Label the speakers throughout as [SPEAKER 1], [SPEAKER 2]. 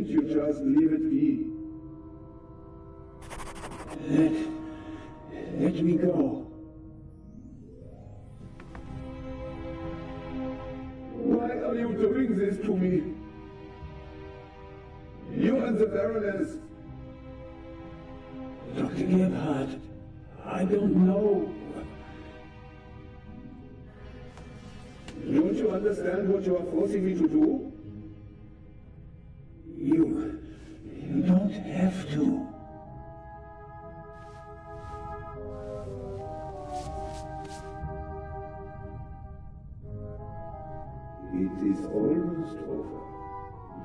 [SPEAKER 1] you just leave it be? Let me go. Why are you doing this to me? You and the Baroness. Dr. Gebhardt, I don't know. Don't you understand what you are forcing me to do? You don't have to. It is almost over.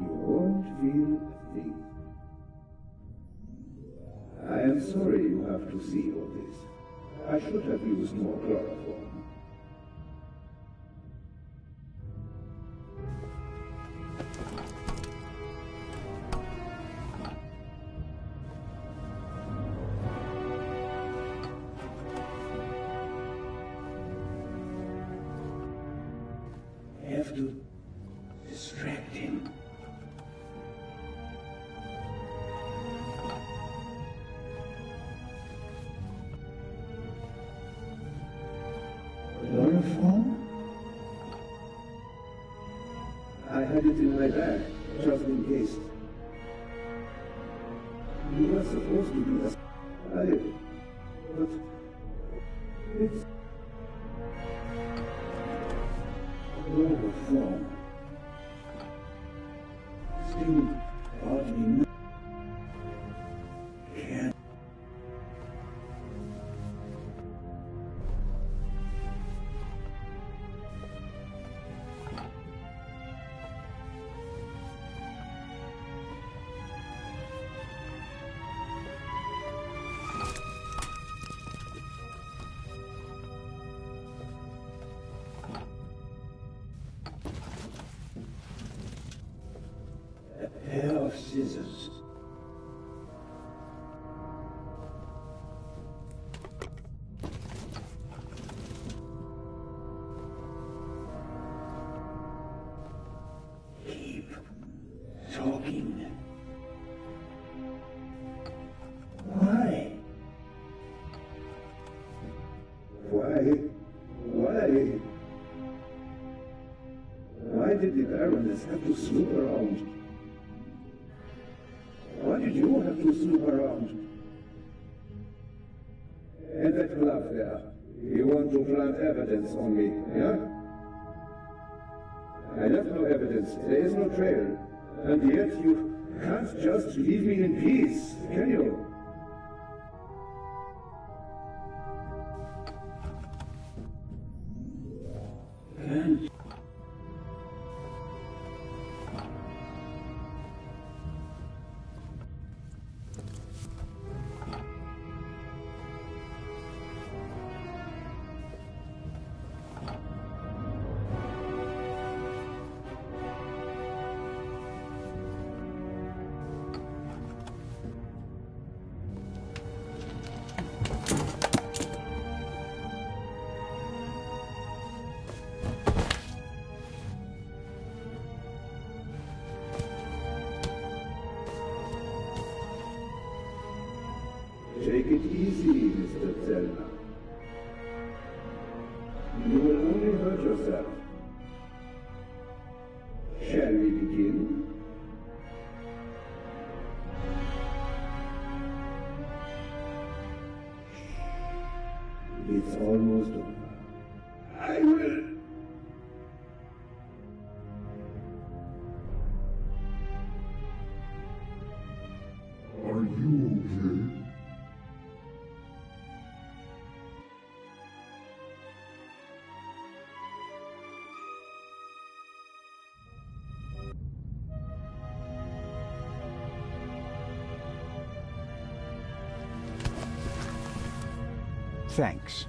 [SPEAKER 1] You won't feel a thing. I am sorry you have to see all this. I should have used more chloroform. I have to distract him. Chloroform? I had it in my bag, just in case. You were supposed to be a but it's chloroform. Still hardly know. Can't. A pair of scissors. Keep talking. Why? Why did the Baroness have to snoop around? Why did you have to snoop around? And that glove there. You want to plant evidence on me, yeah? I left no evidence. There is no trail. And yet you can't just leave me in peace, can you? Can't. Take it easy, Mr. Zellner. You will only hurt yourself. Shall we begin? It's almost over. I will. Are you okay?
[SPEAKER 2] Thanks.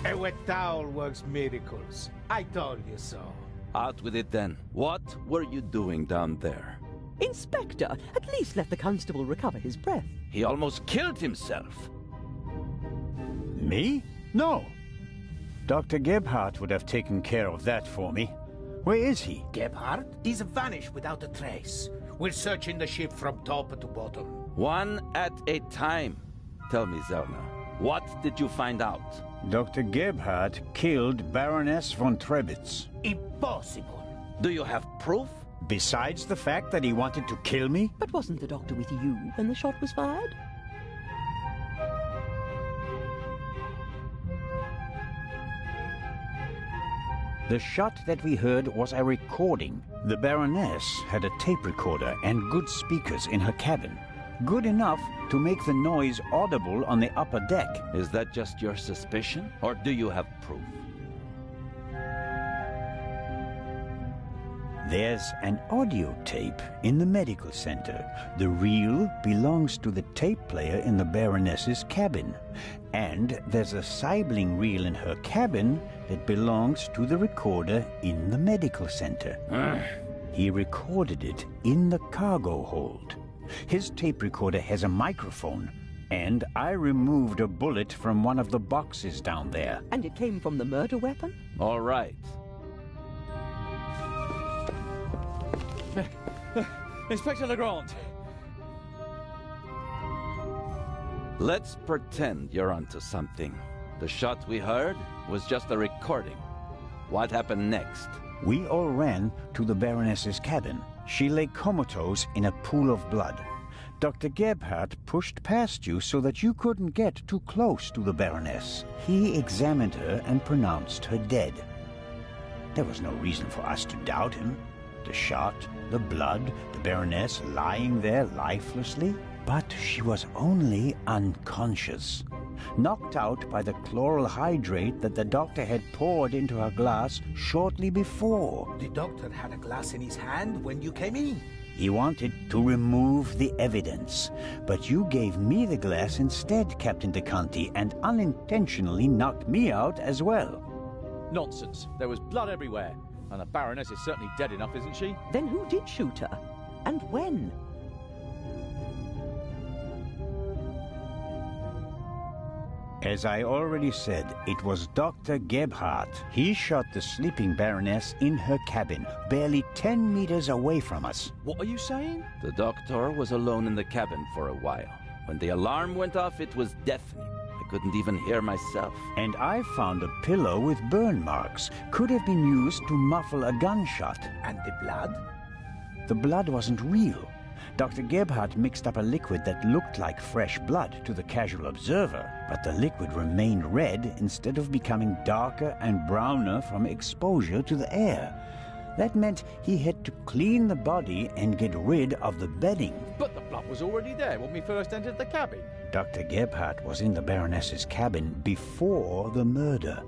[SPEAKER 3] A wet towel works miracles. I told you so.
[SPEAKER 4] Out with it then. What were you doing down there?
[SPEAKER 5] Inspector, at least let the constable recover his breath.
[SPEAKER 4] He almost killed himself.
[SPEAKER 2] Me? No. Dr. Gebhardt would have taken care of that for me. Where is he?
[SPEAKER 3] Gebhardt is vanished without a trace. We're searching the ship from top to bottom.
[SPEAKER 4] One at a time. Tell me, Zellner, what did you find out?
[SPEAKER 2] Dr. Gebhardt killed Baroness von Trebitz.
[SPEAKER 3] Impossible.
[SPEAKER 4] Do you have proof?
[SPEAKER 2] Besides the fact that he wanted to kill me?
[SPEAKER 5] But wasn't the doctor with you when the shot was fired?
[SPEAKER 2] The shot that we heard was a recording. The Baroness had a tape recorder and good speakers in her cabin. Good enough to make the noise audible on the upper deck.
[SPEAKER 4] Is that just your suspicion, or do you have proof?
[SPEAKER 2] There's an audio tape in the medical center. The reel belongs to the tape player in the Baroness's cabin. And there's a sibling reel in her cabin that belongs to the recorder in the medical center. He recorded it in the cargo hold. His tape recorder has a microphone, and I removed a bullet from one of the boxes down there.
[SPEAKER 5] And it came from the murder weapon?
[SPEAKER 4] All right.
[SPEAKER 6] Inspector Legrand.
[SPEAKER 4] Let's pretend you're onto something. The shot we heard was just a recording. What happened next?
[SPEAKER 2] We all ran to the Baroness's cabin. She lay comatose in a pool of blood. Dr. Gebhardt pushed past you so that you couldn't get too close to the Baroness. He examined her and pronounced her dead. There was no reason for us to doubt him. The shot, the blood, the Baroness lying there lifelessly. But she was only unconscious, knocked out by the chloral hydrate that the doctor had poured into her glass shortly before.
[SPEAKER 3] The doctor had a glass in his hand when you came in.
[SPEAKER 2] He wanted to remove the evidence, but you gave me the glass instead, Captain DeConti, and unintentionally knocked me out as well.
[SPEAKER 6] Nonsense. There was blood everywhere. And the Baroness is certainly dead enough, isn't she?
[SPEAKER 5] Then who did shoot her? And when?
[SPEAKER 2] As I already said, it was Dr. Gebhardt. He shot the sleeping Baroness in her cabin, barely 10 meters away from us.
[SPEAKER 6] What are you saying?
[SPEAKER 4] The doctor was alone in the cabin for a while. When the alarm went off, it was deafening. I couldn't even hear myself.
[SPEAKER 2] And I found a pillow with burn marks. Could have been used to muffle a gunshot.
[SPEAKER 3] And the blood?
[SPEAKER 2] The blood wasn't real. Dr. Gebhardt mixed up a liquid that looked like fresh blood to the casual observer, but the liquid remained red instead of becoming darker and browner from exposure to the air. That meant he had to clean the body and get rid of the bedding.
[SPEAKER 6] But the blood was already there when we first entered the cabin.
[SPEAKER 2] Dr. Gebhardt was in the Baroness's cabin before the murder.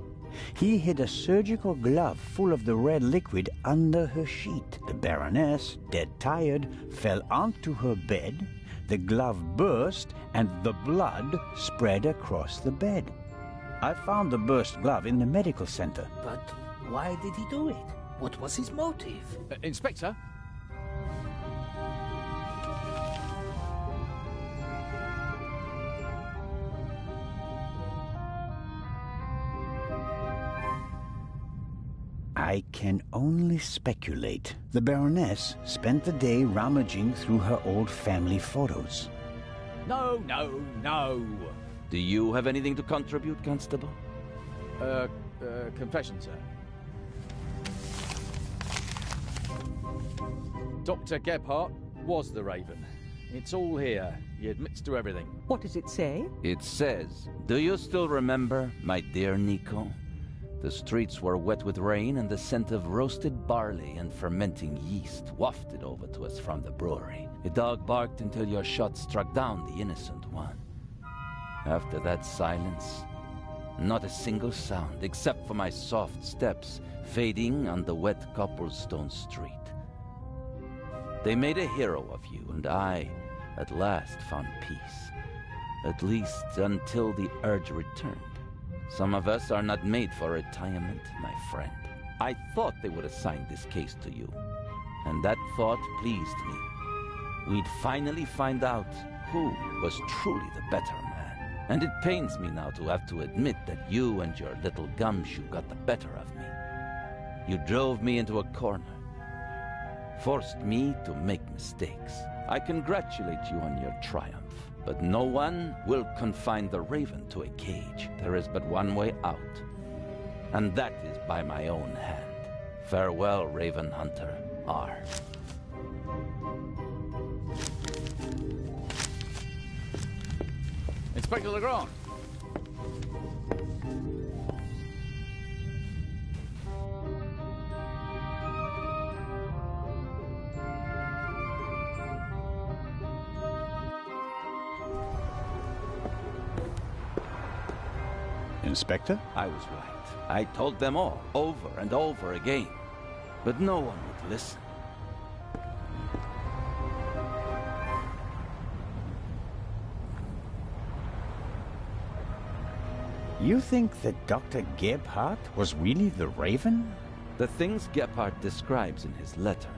[SPEAKER 2] He hid a surgical glove full of the red liquid under her sheet. The Baroness, dead tired, fell onto her bed. The glove burst, and the blood spread across the bed. I found the burst glove in the medical center.
[SPEAKER 3] But why did he do it? What was his motive?
[SPEAKER 6] Inspector?
[SPEAKER 2] I can only speculate. The Baroness spent the day rummaging through her old family photos.
[SPEAKER 6] No.
[SPEAKER 4] Do you have anything to contribute, Constable?
[SPEAKER 6] Confession, sir. Dr. Gebhardt was the Raven. It's all here. He admits to everything.
[SPEAKER 5] What does it say?
[SPEAKER 4] It says, "Do you still remember, my dear Nico? The streets were wet with rain, and the scent of roasted barley and fermenting yeast wafted over to us from the brewery. A dog barked until your shot struck down the innocent one. After that silence, not a single sound except for my soft steps fading on the wet cobblestone street. They made a hero of you, and I, at last, found peace. At least until the urge returned. Some of us are not made for retirement, my friend. I thought they would assign this case to you, and that thought pleased me. We'd finally find out who was truly the better man. And it pains me now to have to admit that you and your little gumshoe got the better of me. You drove me into a corner. forced me to make mistakes. I congratulate you on your triumph, but no one will confine the Raven to a cage. There is but one way out, and that is by my own hand. Farewell, Raven Hunter R.
[SPEAKER 6] Inspector Legrand.
[SPEAKER 2] Inspector?
[SPEAKER 4] I was right. I told them all, over and over again. But no one would listen.
[SPEAKER 2] You think that Dr. Gebhardt was really the Raven?
[SPEAKER 4] The things Gebhardt describes in his letter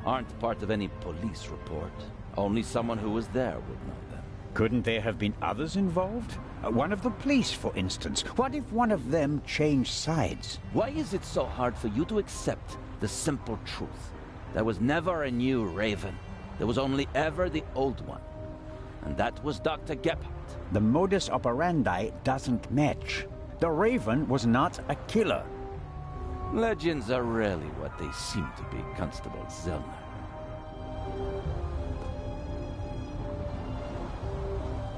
[SPEAKER 4] aren't part of any police report. Only someone who was there would know them.
[SPEAKER 2] Couldn't there have been others involved? One of the police, for instance. What if one of them changed sides?
[SPEAKER 4] Why is it so hard for you to accept the simple truth? There was never a new Raven. There was only ever the old one. And that was Dr. Gebhardt.
[SPEAKER 2] The modus operandi doesn't match. The Raven was not a killer.
[SPEAKER 4] Legends are rarely what they seem to be, Constable Zellner.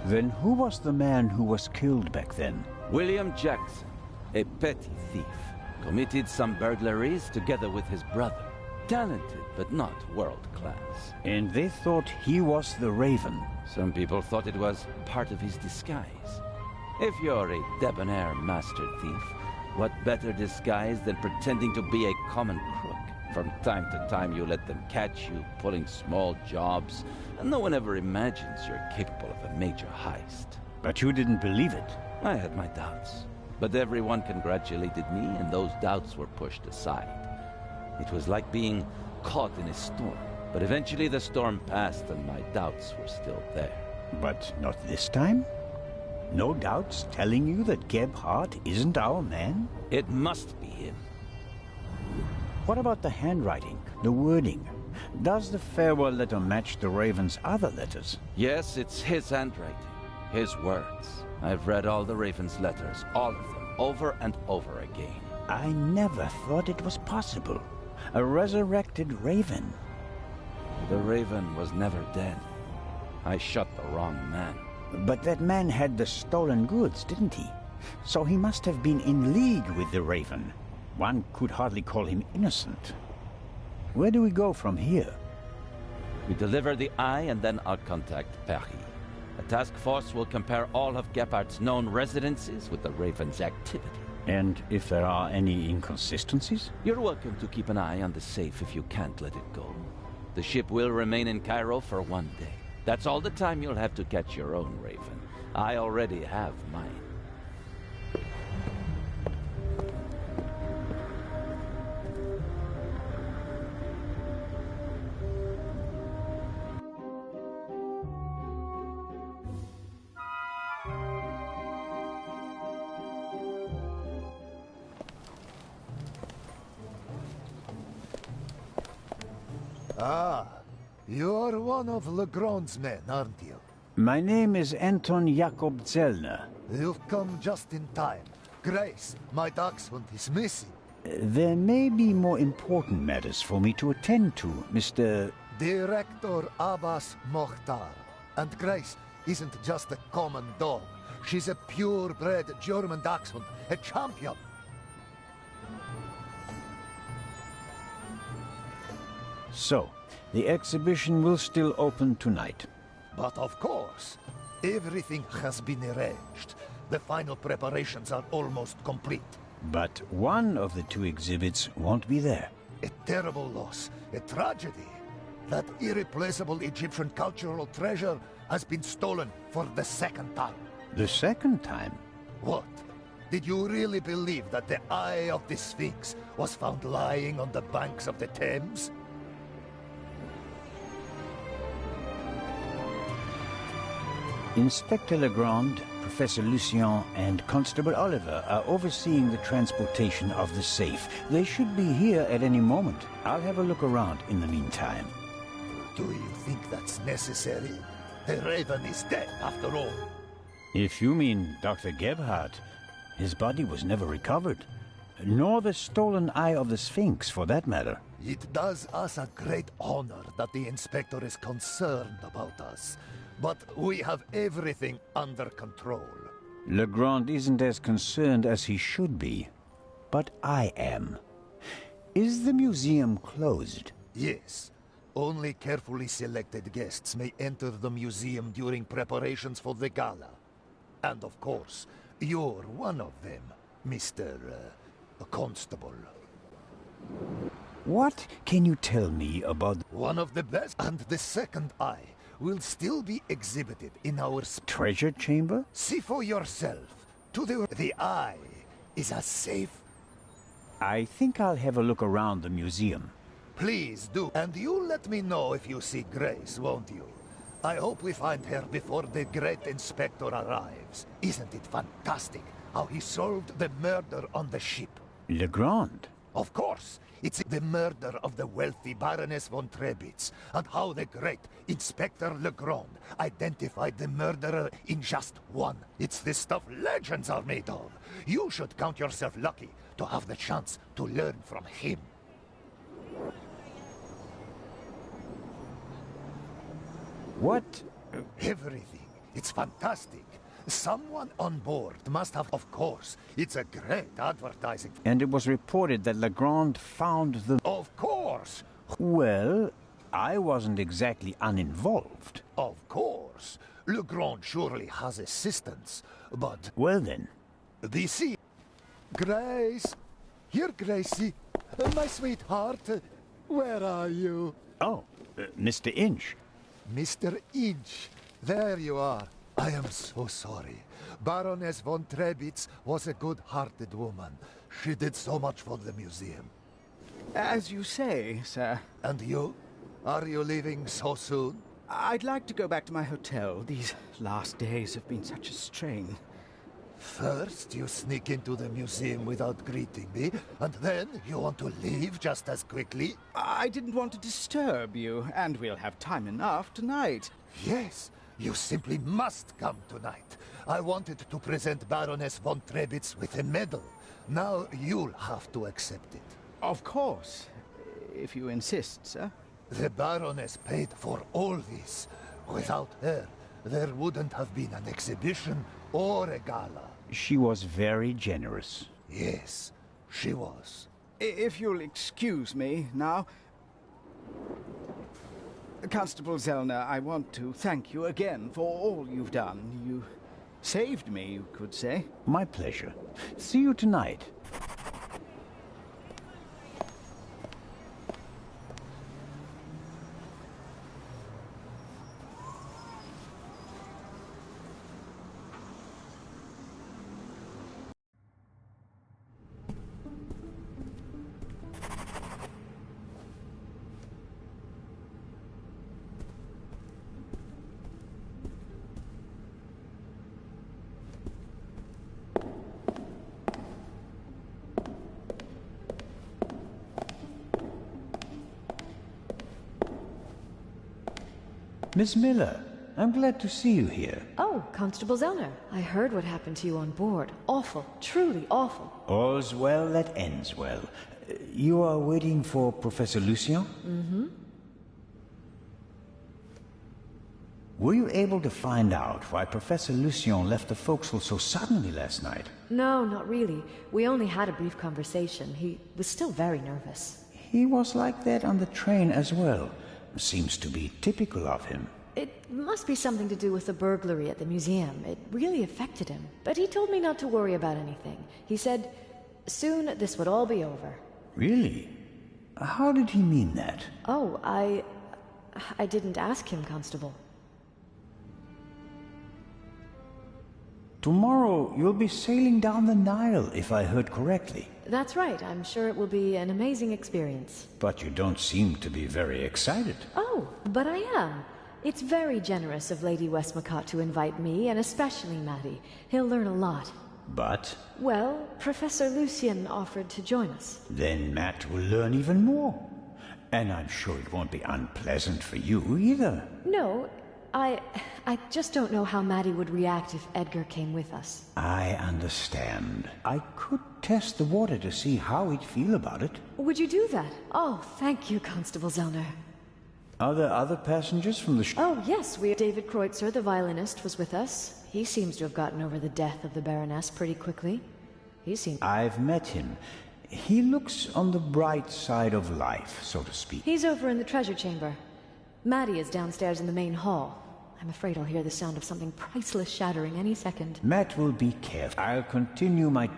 [SPEAKER 2] Then who was the man who was killed back then?
[SPEAKER 4] William Jackson, a petty thief, committed some burglaries together with his brother. Talented, but not world-class.
[SPEAKER 2] And they thought he was the Raven.
[SPEAKER 4] Some people thought it was part of his disguise. If you're a debonair master thief, what better disguise than pretending to be a common crook? From time to time you let them catch you pulling small jobs, and no one ever imagines you're capable of a major heist.
[SPEAKER 2] But you didn't believe it.
[SPEAKER 4] I had my doubts, but everyone congratulated me and those doubts were pushed aside. It was like being caught in a storm, but eventually the storm passed and my doubts were still there.
[SPEAKER 2] But not this time? No doubts telling you that Gebhardt isn't our man?
[SPEAKER 4] It must be him.
[SPEAKER 2] What about the handwriting, the wording? Does the farewell letter match the Raven's other letters?
[SPEAKER 4] Yes, it's his handwriting, his words. I've read all the Raven's letters, all of them, over and over again.
[SPEAKER 2] I never thought it was possible. A resurrected Raven.
[SPEAKER 4] The Raven was never dead. I shot the wrong man.
[SPEAKER 2] But that man had the stolen goods, didn't he? So he must have been in league with the Raven. One could hardly call him innocent. Where do we go from here?
[SPEAKER 4] We deliver the eye and then I'll contact Paris. A task force will compare all of Gebhardt's known residences with the Raven's activity.
[SPEAKER 2] And if there are any inconsistencies?
[SPEAKER 4] You're welcome to keep an eye on the safe if you can't let it go. The ship will remain in Cairo for 1 day. That's all the time you'll have to catch your own Raven. I already have mine.
[SPEAKER 7] Ah, you're one of Legrand's men, aren't you?
[SPEAKER 2] My name is Anton Jakob Zellner.
[SPEAKER 7] You've come just in time. Grace, my dachshund, is missing.
[SPEAKER 2] There may be more important matters for me to attend to, Mr.
[SPEAKER 7] Director Abbas Mokhtar. And Grace isn't just a common dog. She's a purebred German dachshund, a champion.
[SPEAKER 2] So, the exhibition will still open tonight.
[SPEAKER 7] But of course, everything has been arranged. The final preparations are almost complete.
[SPEAKER 2] But one of the two exhibits won't be there.
[SPEAKER 7] A terrible loss, a tragedy. That irreplaceable Egyptian cultural treasure has been stolen for the second time.
[SPEAKER 2] The second time?
[SPEAKER 7] What? Did you really believe that the Eye of the Sphinx was found lying on the banks of the Thames?
[SPEAKER 2] Inspector Legrand, Professor Lucien and Constable Oliver are overseeing the transportation of the safe. They should be here at any moment. I'll have a look around in the meantime.
[SPEAKER 7] Do you think that's necessary? The Raven is dead, after all.
[SPEAKER 2] If you mean Dr. Gebhardt, his body was never recovered. Nor the stolen eye of the Sphinx, for that matter.
[SPEAKER 7] It does us a great honor that the Inspector is concerned about us. But we have everything under control.
[SPEAKER 2] Legrand isn't as concerned as he should be. But I am. Is the museum closed?
[SPEAKER 7] Yes. Only carefully selected guests may enter the museum during preparations for the gala. And of course, you're one of them, Mr. Constable.
[SPEAKER 2] What can you tell me about...
[SPEAKER 7] One of the best, and the second eye will still be exhibited in our...
[SPEAKER 2] treasure chamber?
[SPEAKER 7] See for yourself. The eye is as safe...
[SPEAKER 2] I think I'll have a look around the museum.
[SPEAKER 7] Please do. And you let me know if you see Grace, won't you? I hope we find her before the great Inspector arrives. Isn't it fantastic how he solved the murder on the ship?
[SPEAKER 2] Legrand?
[SPEAKER 7] Of course. It's the murder of the wealthy Baroness von Trebitz, and how the great Inspector Legrand identified the murderer in just one. It's the stuff legends are made of. You should count yourself lucky to have the chance to learn from him.
[SPEAKER 2] What?
[SPEAKER 7] Everything. It's fantastic. Someone on board must have... Of course. It's a great advertising...
[SPEAKER 2] And it was reported that Legrand found the...
[SPEAKER 7] Of course!
[SPEAKER 2] Well, I wasn't exactly uninvolved.
[SPEAKER 7] Of course. Legrand surely has assistants, but...
[SPEAKER 2] Well then.
[SPEAKER 7] DC... Grace! Here, Gracie. My sweetheart. Where are you?
[SPEAKER 2] Oh, Mr. Inch.
[SPEAKER 7] Mr. Inch. There you are. I am so sorry. Baroness von Trebitz was a good-hearted woman. She did so much for the museum.
[SPEAKER 8] As you say, sir.
[SPEAKER 7] And you? Are you leaving so soon?
[SPEAKER 8] I'd like to go back to my hotel. These last days have been such a strain.
[SPEAKER 7] First, you sneak into the museum without greeting me, and then you want to leave just as quickly?
[SPEAKER 8] I didn't want to disturb you, and we'll have time enough tonight.
[SPEAKER 7] Yes, you simply must come tonight. I wanted to present Baroness von Trebitz with a medal. Now you'll have to accept it.
[SPEAKER 8] Of course, if you insist, sir.
[SPEAKER 7] The Baroness paid for all this. Without her, there wouldn't have been an exhibition or a gala.
[SPEAKER 2] She was very generous.
[SPEAKER 7] Yes, she was.
[SPEAKER 8] If you'll excuse me now... Constable Zellner, I want to thank you again for all you've done. You saved me, you could say.
[SPEAKER 2] My pleasure. See you tonight. Miss Miller, I'm glad to see you here.
[SPEAKER 9] Oh, Constable Zellner. I heard what happened to you on board. Awful. Truly awful.
[SPEAKER 2] All's well that ends well. You are waiting for Professor Lucien?
[SPEAKER 9] Mm-hmm.
[SPEAKER 2] Were you able to find out why Professor Lucien left the forecastle so suddenly last night?
[SPEAKER 9] No, not really. We only had a brief conversation. He was still very nervous.
[SPEAKER 2] He was like that on the train as well. Seems to be typical of him.
[SPEAKER 9] It must be something to do with the burglary at the museum. It really affected him. But he told me not to worry about anything. He said, soon this would all be over.
[SPEAKER 2] Really? How did he mean that?
[SPEAKER 9] Oh, I didn't ask him, Constable.
[SPEAKER 2] Tomorrow you'll be sailing down the Nile, if I heard correctly.
[SPEAKER 9] That's right. I'm sure it will be an amazing experience.
[SPEAKER 2] But you don't seem to be very excited.
[SPEAKER 9] Oh, but I am. It's very generous of Lady Westmacott to invite me, and especially Maddie. He'll learn a lot.
[SPEAKER 2] But
[SPEAKER 9] Well, Professor Lucien offered to join us.
[SPEAKER 2] then Matt will learn even more. And I'm sure it won't be unpleasant for you either.
[SPEAKER 9] No, I just don't know how Maddie would react if Edgar came with us.
[SPEAKER 2] I understand. I could test the water to see how he'd feel about it.
[SPEAKER 9] Would you do that? Oh, thank you, Constable Zellner.
[SPEAKER 2] Are there other passengers from the
[SPEAKER 9] Oh, yes, David Kreutzer, the violinist, was with us. He seems to have gotten over the death of the Baroness pretty quickly.
[SPEAKER 2] I've met him. He looks on the bright side of life, so to speak.
[SPEAKER 9] He's over in the treasure chamber. Maddie is downstairs in the main hall. I'm afraid I'll hear the sound of something priceless shattering any second.
[SPEAKER 2] Matt will be careful. I'll continue my...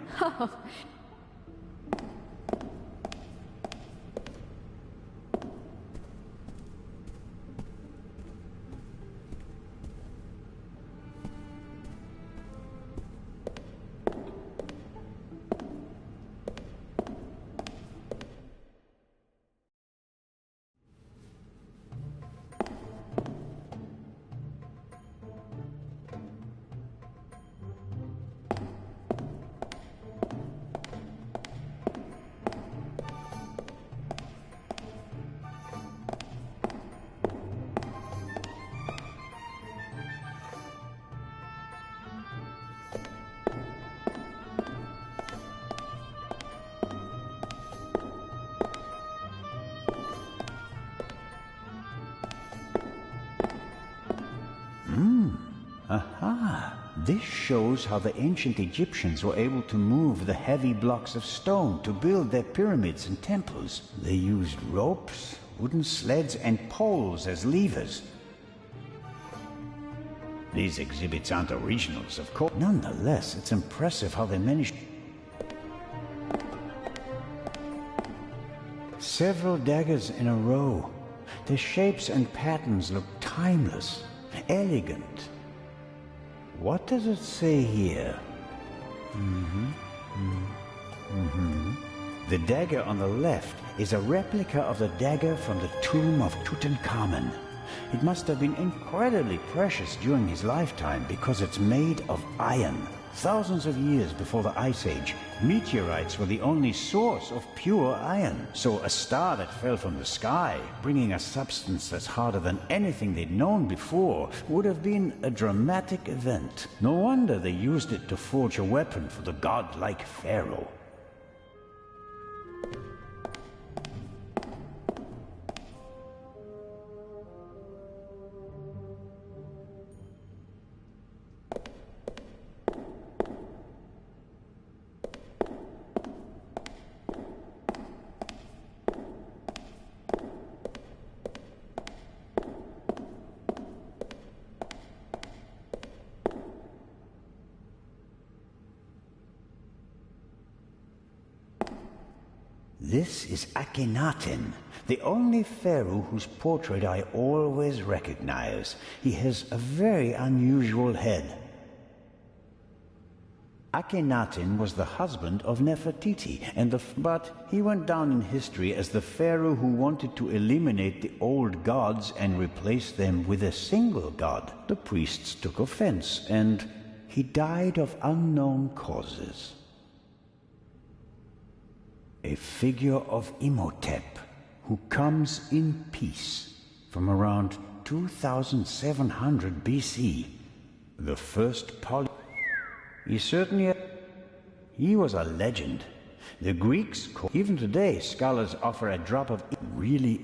[SPEAKER 2] Aha! This shows how the ancient Egyptians were able to move the heavy blocks of stone to build their pyramids and temples. They used ropes, wooden sleds, and poles as levers. These exhibits aren't originals, of course. Nonetheless, it's impressive how they managed... Several daggers in a row. The shapes and patterns look timeless, elegant. What does it say here? The dagger on the left is a replica of the dagger from the tomb of Tutankhamun. It must have been incredibly precious during his lifetime because it's made of iron. Thousands of years before the Ice Age, meteorites were the only source of pure iron. So a star that fell from the sky, bringing a substance that's harder than anything they'd known before, would have been a dramatic event. No wonder they used it to forge a weapon for the godlike pharaoh. This is Akhenaten, the only pharaoh whose portrait I always recognize. He has a very unusual head. Akhenaten was the husband of Nefertiti, but he went down in history as the pharaoh who wanted to eliminate the old gods and replace them with a single god. The priests took offense, and he died of unknown causes. A figure of Imhotep, who comes in peace from around 2700 BC. The first He was a legend. The Greeks, even today, scholars offer a drop of really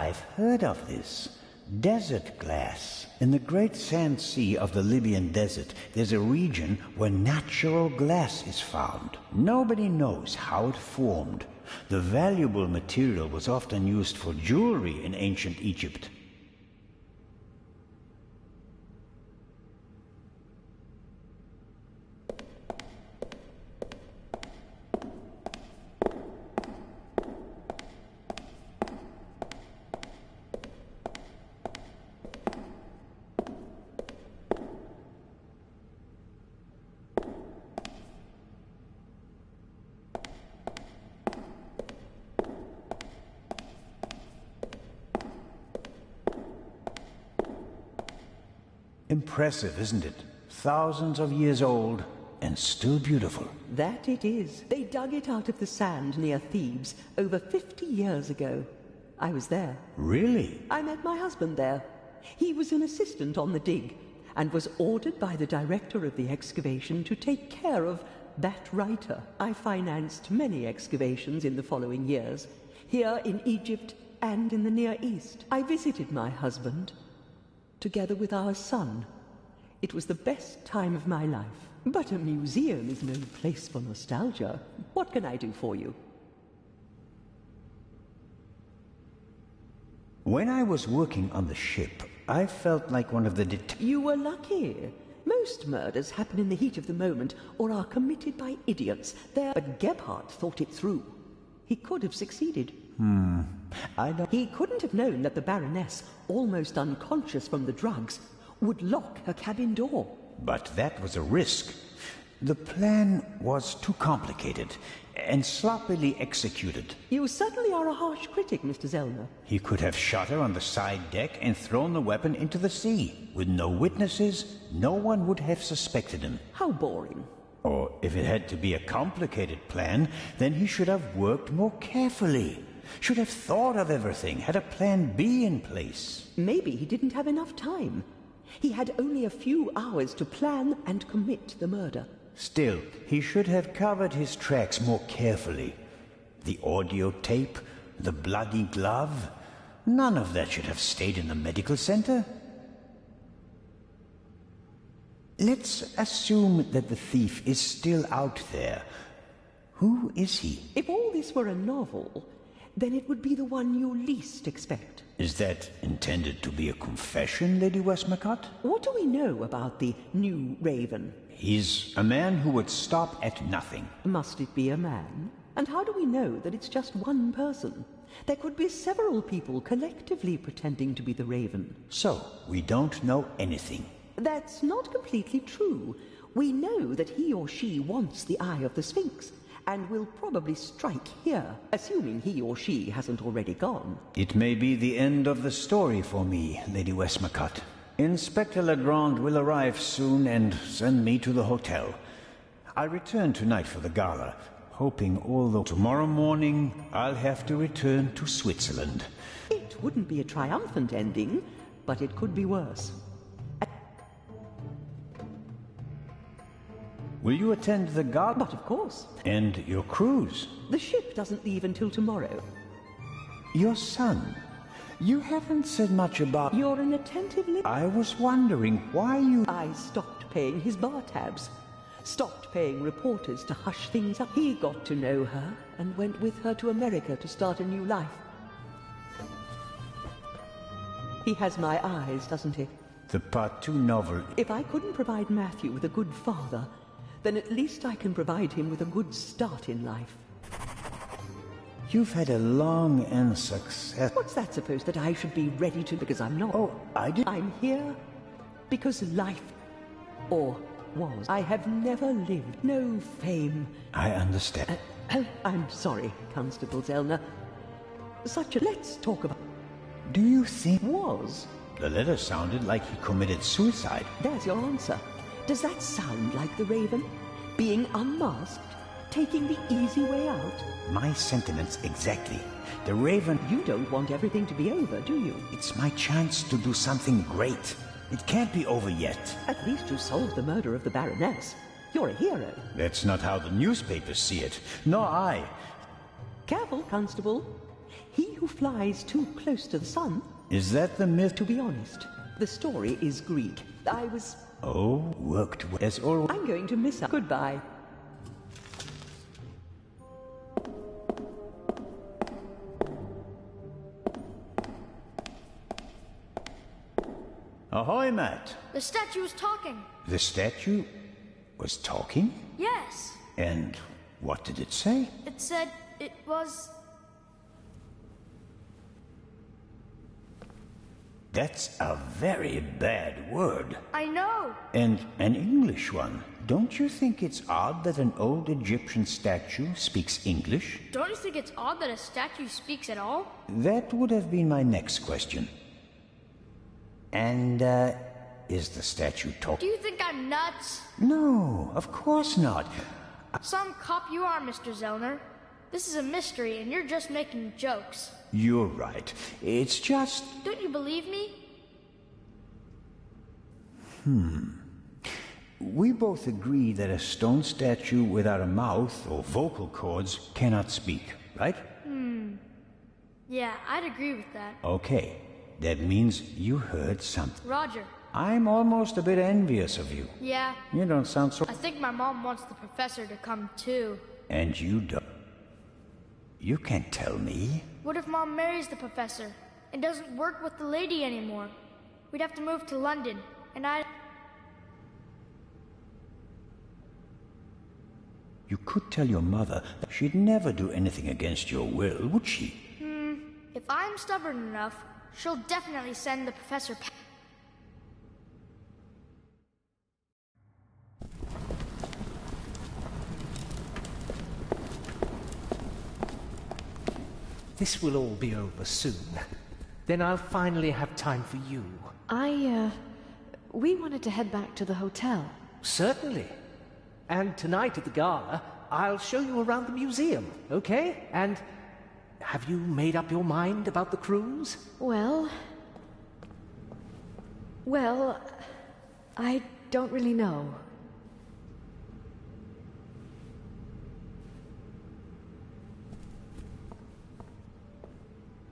[SPEAKER 2] I've heard of this. Desert glass. In the great sand sea of the Libyan desert, there's a region where natural glass is found. Nobody knows how it formed. The valuable material was often used for jewelry in ancient Egypt. Impressive, isn't it? Thousands of years old and still beautiful.
[SPEAKER 5] That it is. They dug it out of the sand near Thebes over 50 years ago. I was there.
[SPEAKER 2] Really?
[SPEAKER 5] I met my husband there. He was an assistant on the dig and was ordered by the director of the excavation to take care of that writer. I financed many excavations in the following years, here in Egypt and in the Near East. I visited my husband, together with our son. It was the best time of my life. But a museum is no place for nostalgia. What can I do for you?
[SPEAKER 2] When I was working on the ship, I felt like one of the
[SPEAKER 5] You were lucky. Most murders happen in the heat of the moment or are committed by idiots. But Gebhardt thought it through. He could have succeeded.
[SPEAKER 2] I don't...
[SPEAKER 5] He couldn't have known that the Baroness, almost unconscious from the drugs, would lock her cabin door.
[SPEAKER 2] But that was a risk. The plan was too complicated and sloppily executed.
[SPEAKER 5] You certainly are a harsh critic, Mr. Zellner.
[SPEAKER 2] He could have shot her on the side deck and thrown the weapon into the sea. With no witnesses, no one would have suspected him.
[SPEAKER 5] How boring.
[SPEAKER 2] Or if it had to be a complicated plan, then he should have worked more carefully. Should have thought of everything, had a plan B in place.
[SPEAKER 5] Maybe he didn't have enough time. He had only a few hours to plan and commit the murder.
[SPEAKER 2] Still, he should have covered his tracks more carefully. The audio tape, the bloody glove, none of that should have stayed in the medical center. Let's assume that the thief is still out there. Who is he?
[SPEAKER 5] If all this were a novel, then it would be the one you least expect.
[SPEAKER 2] Is that intended to be a confession, Lady Westmacott?
[SPEAKER 5] What do we know about the new Raven?
[SPEAKER 2] He's a man who would stop at nothing.
[SPEAKER 5] Must it be a man? And how do we know that it's just one person? There could be several people collectively pretending to be the Raven.
[SPEAKER 2] So, we don't know anything.
[SPEAKER 5] That's not completely true. We know that he or she wants the Eye of the Sphinx, and will probably strike here, assuming he or she hasn't already gone.
[SPEAKER 2] It may be the end of the story for me, Lady Westmacott. Inspector Legrand will arrive soon and send me to the hotel. I'll return tonight for the gala, hoping although tomorrow morning I'll have to return to Switzerland.
[SPEAKER 5] It wouldn't be a triumphant ending, but it could be worse.
[SPEAKER 2] Will you attend the gala?
[SPEAKER 5] But of course.
[SPEAKER 2] And your cruise?
[SPEAKER 5] The ship doesn't leave until tomorrow.
[SPEAKER 2] Your son? You haven't said much about...
[SPEAKER 5] You're an attentive listener.
[SPEAKER 2] I was wondering why you...
[SPEAKER 5] I stopped paying his bar tabs. Stopped paying reporters to hush things up. He got to know her and went with her to America to start a new life. He has my eyes, doesn't he?
[SPEAKER 2] The Part 2 novel...
[SPEAKER 5] If I couldn't provide Matthew with a good father, then at least I can provide him with a good start in life.
[SPEAKER 2] You've had a long and success...
[SPEAKER 5] What's that supposed that I should be ready to... Because I'm not.
[SPEAKER 2] Oh, I did...
[SPEAKER 5] I'm here because life... or was. I have never lived. No fame.
[SPEAKER 2] I understand.
[SPEAKER 5] I'm sorry, Constable Zellner. Such a... Let's talk about...
[SPEAKER 2] Do you think...
[SPEAKER 5] Was?
[SPEAKER 2] The letter sounded like he committed suicide.
[SPEAKER 5] There's your answer. Does that sound like the Raven? Being unmasked? Taking the easy way out?
[SPEAKER 2] My sentiments exactly. The Raven...
[SPEAKER 5] You don't want everything to be over, do you?
[SPEAKER 2] It's my chance to do something great. It can't be over yet.
[SPEAKER 5] At least you solved the murder of the Baroness. You're a hero.
[SPEAKER 2] That's not how the newspapers see it. Nor I.
[SPEAKER 5] Careful, Constable. He who flies too close to the sun.
[SPEAKER 2] Is that the myth?
[SPEAKER 5] To be honest, the story is Greek. I was...
[SPEAKER 2] Oh, worked well. As always.
[SPEAKER 5] I'm going to miss her. Goodbye.
[SPEAKER 2] Ahoy, Matt.
[SPEAKER 10] The statue was talking.
[SPEAKER 2] The statue was talking?
[SPEAKER 10] Yes.
[SPEAKER 2] And what did it say?
[SPEAKER 10] It said it was...
[SPEAKER 2] That's a very bad word.
[SPEAKER 10] I know.
[SPEAKER 2] And an English one. Don't you think it's odd that an old Egyptian statue speaks English?
[SPEAKER 10] Don't you think it's odd that a statue speaks at all?
[SPEAKER 2] That would have been my next question. And, is the statue talking?
[SPEAKER 10] Do you think I'm nuts?
[SPEAKER 2] No, of course not.
[SPEAKER 10] Some cop you are, Mr. Zellner. This is a mystery, and you're just making jokes.
[SPEAKER 2] You're right. It's just...
[SPEAKER 10] Don't you believe me?
[SPEAKER 2] We both agree that a stone statue without a mouth or vocal cords cannot speak, right?
[SPEAKER 10] Yeah, I'd agree with that.
[SPEAKER 2] Okay. That means you heard something.
[SPEAKER 10] Roger.
[SPEAKER 2] I'm almost a bit envious of you.
[SPEAKER 10] Yeah.
[SPEAKER 2] You don't sound so...
[SPEAKER 10] I think my mom wants the professor to come too.
[SPEAKER 2] And you don't... You can't tell me.
[SPEAKER 10] What if Mom marries the professor and doesn't work with the lady anymore? We'd have to move to London, and
[SPEAKER 2] You could tell your mother that she'd never do anything against your will, would she?
[SPEAKER 10] If I'm stubborn enough, she'll definitely send the professor...
[SPEAKER 3] This will all be over soon. Then I'll finally have time for you.
[SPEAKER 9] We wanted to head back to the hotel.
[SPEAKER 3] Certainly. And tonight at the gala, I'll show you around the museum, okay? And have you made up your mind about the cruise?
[SPEAKER 9] Well, I don't really know.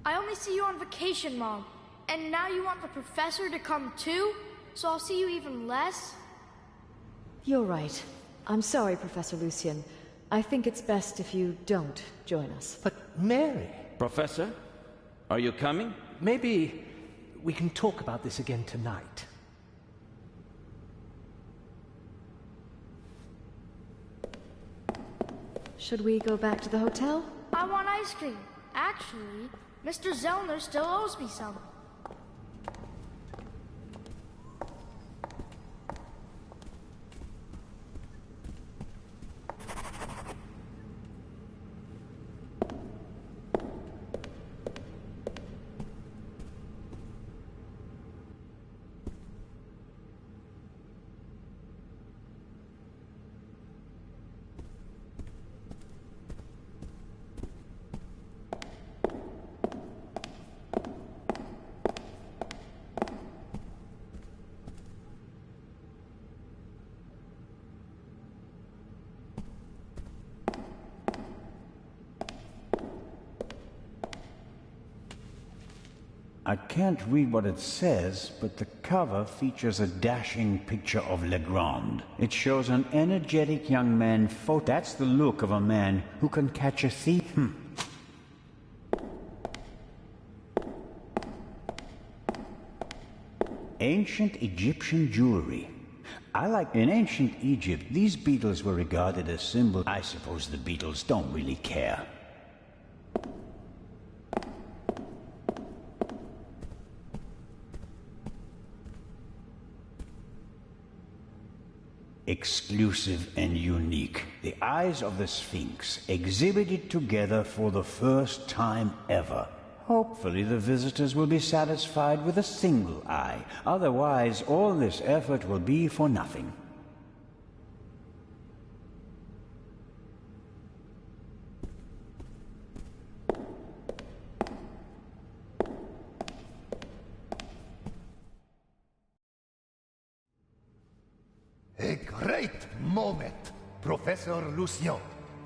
[SPEAKER 10] I only see you on vacation, Mom. And now you want the professor to come too? So I'll see you even less?
[SPEAKER 9] You're right. I'm sorry, Professor Lucien. I think it's best if you don't join us.
[SPEAKER 3] But Mary...
[SPEAKER 4] Professor, are you coming?
[SPEAKER 3] Maybe we can talk about this again tonight.
[SPEAKER 9] Should we go back to the hotel?
[SPEAKER 10] I want ice cream. Actually, Mr. Zellner still owes me some.
[SPEAKER 2] I can't read what it says, but the cover features a dashing picture of Legrand. It shows an energetic young man That's the look of a man who can catch a thief. Ancient Egyptian jewelry. In ancient Egypt, these beetles were regarded as symbols. I suppose the beetles don't really care. Exclusive and unique. The eyes of the Sphinx, exhibited together for the first time ever. Hopefully the visitors will be satisfied with a single eye. Otherwise, all this effort will be for nothing.
[SPEAKER 7] A great moment. Professor Lucien,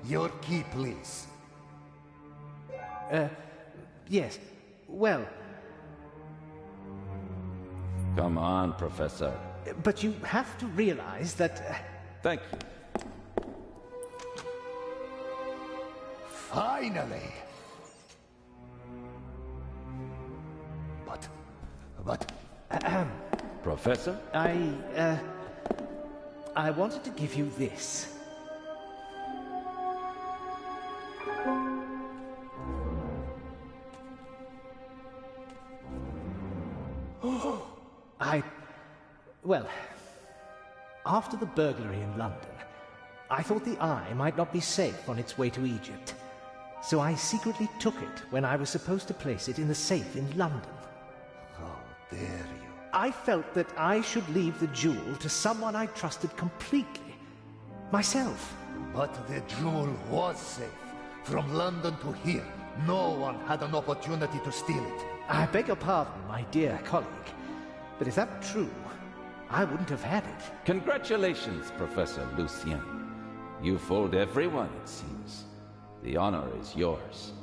[SPEAKER 7] your key, please.
[SPEAKER 3] Yes. Well...
[SPEAKER 4] Come on, Professor.
[SPEAKER 3] But you have to realize that...
[SPEAKER 4] Thank you.
[SPEAKER 7] Finally! But...
[SPEAKER 4] Professor?
[SPEAKER 3] I wanted to give you this. Well, after the burglary in London, I thought the Eye might not be safe on its way to Egypt. So I secretly took it when I was supposed to place it in the safe in London.
[SPEAKER 7] How dare you?
[SPEAKER 3] I felt that I should leave the jewel to someone I trusted completely. Myself.
[SPEAKER 7] But the jewel was safe. From London to here, no one had an opportunity to steal it.
[SPEAKER 3] I beg your pardon, my dear colleague. But if that were true, I wouldn't have had it.
[SPEAKER 4] Congratulations, Professor Lucien. You fooled everyone, it seems. The honor is yours.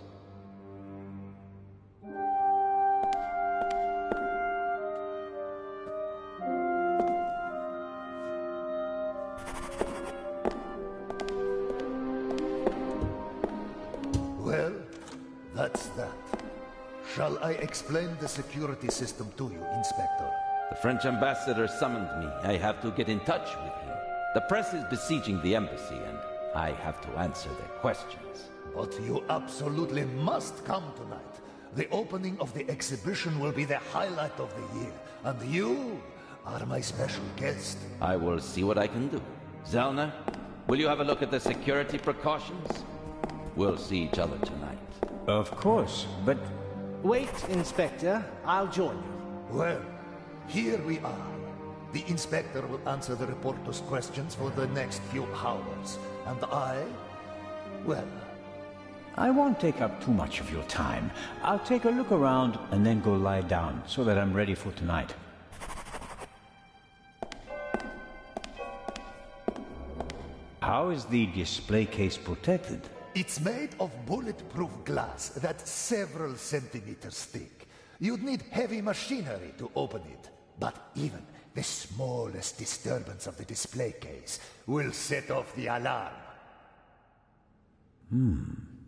[SPEAKER 7] Well, that's that. Shall I explain the security system to you, Inspector?
[SPEAKER 4] The French ambassador summoned me. I have to get in touch with him. The press is besieging the embassy, and I have to answer their questions.
[SPEAKER 7] But you absolutely must come tonight. The opening of the exhibition will be the highlight of the year, and you are my special guest.
[SPEAKER 4] I will see what I can do. Zellner, will you have a look at the security precautions? We'll see each other tonight.
[SPEAKER 2] Of course, but...
[SPEAKER 3] Wait, Inspector. I'll join you.
[SPEAKER 7] Well, here we are. The Inspector will answer the reporter's questions for the next few hours. And well...
[SPEAKER 2] I won't take up too much of your time. I'll take a look around and then go lie down so that I'm ready for tonight. How is the display case protected?
[SPEAKER 7] It's made of bulletproof glass that's several centimeters thick. You'd need heavy machinery to open it. But even the smallest disturbance of the display case will set off the alarm.